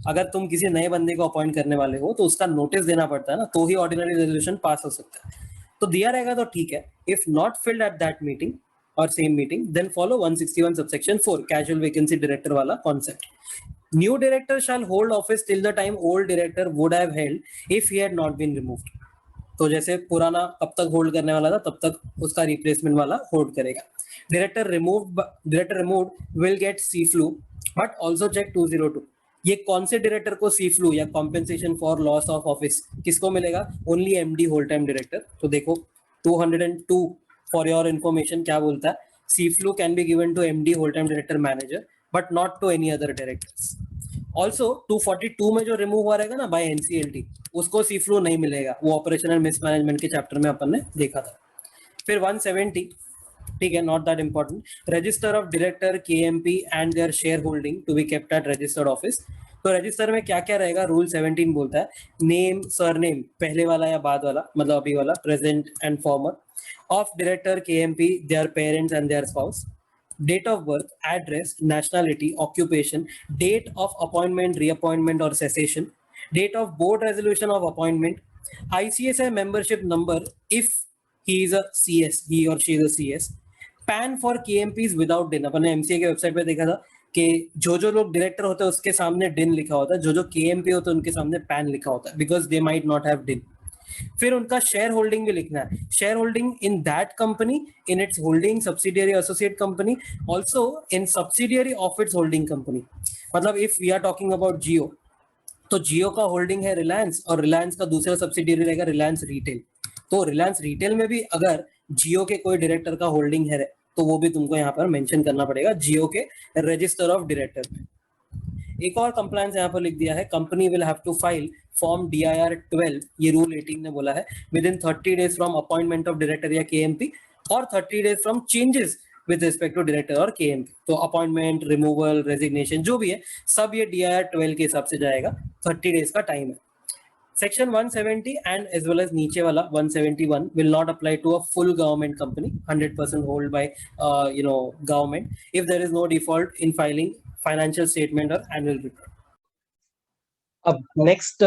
अगर तुम किसी नए बंदे को अपॉइंट करने वाले हो तो उसका नोटिस देना पड़ता है ना, तो ही ऑर्डिनरी रेजोल्यूशन पास हो सकता है. तो दिया रहेगा तो ठीक है. If not filled at that meeting और same meeting, then follow 161 subsection 4 casual vacancy director वाला concept. New director shall hold office till the time old director would have held if he had not been removed. तो जैसे पुराना कब तक hold करने वाला था तब तक उसका रिप्लेसमेंट वाला होल्ड करेगा. डायरेक्टर रिमूव्ड विल गेट सी फ्लू बट ऑल्सो चेक 202. ये कौन से डायरेक्टर को सी फ्लू या compensation for loss of office किसको मिलेगा, only MD whole time director. तो देखो 202 फॉर योर इन्फॉर्मेशन क्या बोलता है, सी फ्लू can be given to MD whole time director manager but not to any other directors. Also 242 में जो रिमूव हुआ रहेगा ना बाय एनसीएलटी, उसको सी फ्लू नहीं मिलेगा, वो ऑपरेशनल मिसमैनेजमेंट के चैप्टर में अपन ने देखा था. फिर 170, ठीक है, not that important. Register of director KMP and their shareholding to be kept at registered office. तो रजिस्टर में क्या क्या रहेगा, रूल 17 बोलता है नेम सरनेम पहले वाला या बाद वाला, मतलब अभी वाला, present and former of director KMP, their parents and their spouse, date of birth, address, nationality, occupation, date of appointment, reappointment or cessation, date of board resolution of appointment, ICSI membership number if he is a CS, he or she is a CS, PAN for KMPs without DIN. अपन ने MCA के website पे देखा था कि जो लोग director होते हैं उसके सामने DIN लिखा होता है, जो KMP होते हैं उनके सामने PAN लिखा होता है, because they might not have DIN. फिर उनका शेयर होल्डिंग भी लिखना है, share holding in that company, in its holding subsidiary associate company, also in subsidiary of its holding company. मतलब if we are talking about Jio, तो जियो का holding है रिलायंस और रिलायंस का दूसरा सब्सिडियरी रहेगा रिलायंस रिटेल. तो रिलायंस रिटेल में भी अगर जियो के कोई डायरेक्टर का होल्डिंग है तो वो भी तुमको यहाँ पर मेंशन करना पड़ेगा जियो के रजिस्टर ऑफ डायरेक्टर में. एक और कंप्लायंस यहाँ पर लिख दिया है, company will have to file form DIR 12, ये रूल 18 ने बोला है, within 30 days from appointment of director या KMP और 30 days from changes with respect to director और KMP. तो अपॉइंटमेंट, रिमूवल, रेजिग्नेशन जो भी है सब ये DIR 12 के हिसाब से जाएगा. 30 डेज का टाइम है. Section 170 and as well as नीचे वाला 171 will not apply to a full government company 100% hold by government if there is no default in filing financial statement or annual return. अब next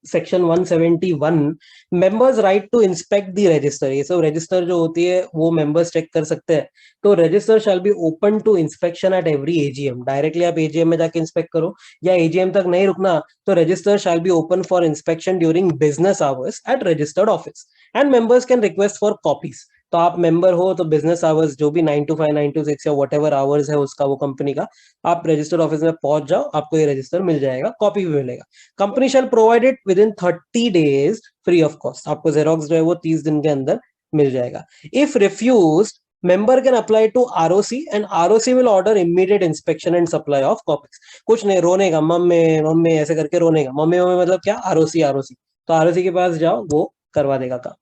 section 171 members right to inspect the register, ये सब register जो होती है वो members check कर सकते हैं। तो register shall be open to inspection at every AGM, directly आप एजीएम में जाके इंस्पेक्ट करो या एजीएम तक नहीं रुकना तो register shall be open for inspection during business hours at registered office and members can request for copies. तो आप मेंबर हो तो बिजनेस आवर्स जो भी 9 to 5 9 to 6 या वट एवर आवर्स है उसका वो कंपनी का, आप रजिस्टर्ड ऑफिस में पहुंच जाओ, आपको ये रजिस्टर मिल जाएगा, कॉपी भी मिलेगा। Company shall provide it within 30 days free of cost, आपको जेरोक्स जो है वो 30 दिन के अंदर मिल जाएगा। If refuse member can apply to ROC and ROC will order immediate inspection and supply of copies. कुछ नहीं, रोने का मम्मी मम्मी ऐसे करके रोने का, मम्मी मम्मी मतलब क्या, आरओसी आरओसी, तो आरओसी के पास जाओ, वो करवा देगा काम।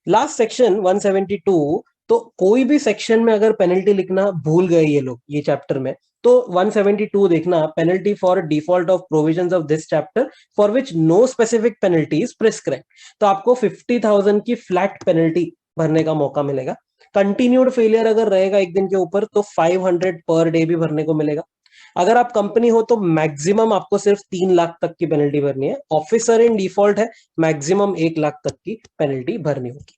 लास्ट सेक्शन 172, तो कोई भी सेक्शन में अगर पेनल्टी लिखना भूल गए ये लोग ये चैप्टर में, तो 172 देखना, penalty for default of provisions of this chapter for which no specific penalty is prescribe. तो आपको 50,000 की फ्लैट पेनल्टी भरने का मौका मिलेगा। कंटिन्यूड फेलियर अगर रहेगा एक दिन के ऊपर तो 500 पर डे भी भरने को मिलेगा। अगर आप कंपनी हो तो मैक्सिमम आपको सिर्फ 3 लाख तक की पेनल्टी भरनी है। ऑफिसर इन डिफॉल्ट है, मैक्सिमम 1 लाख तक की पेनल्टी भरनी होगी।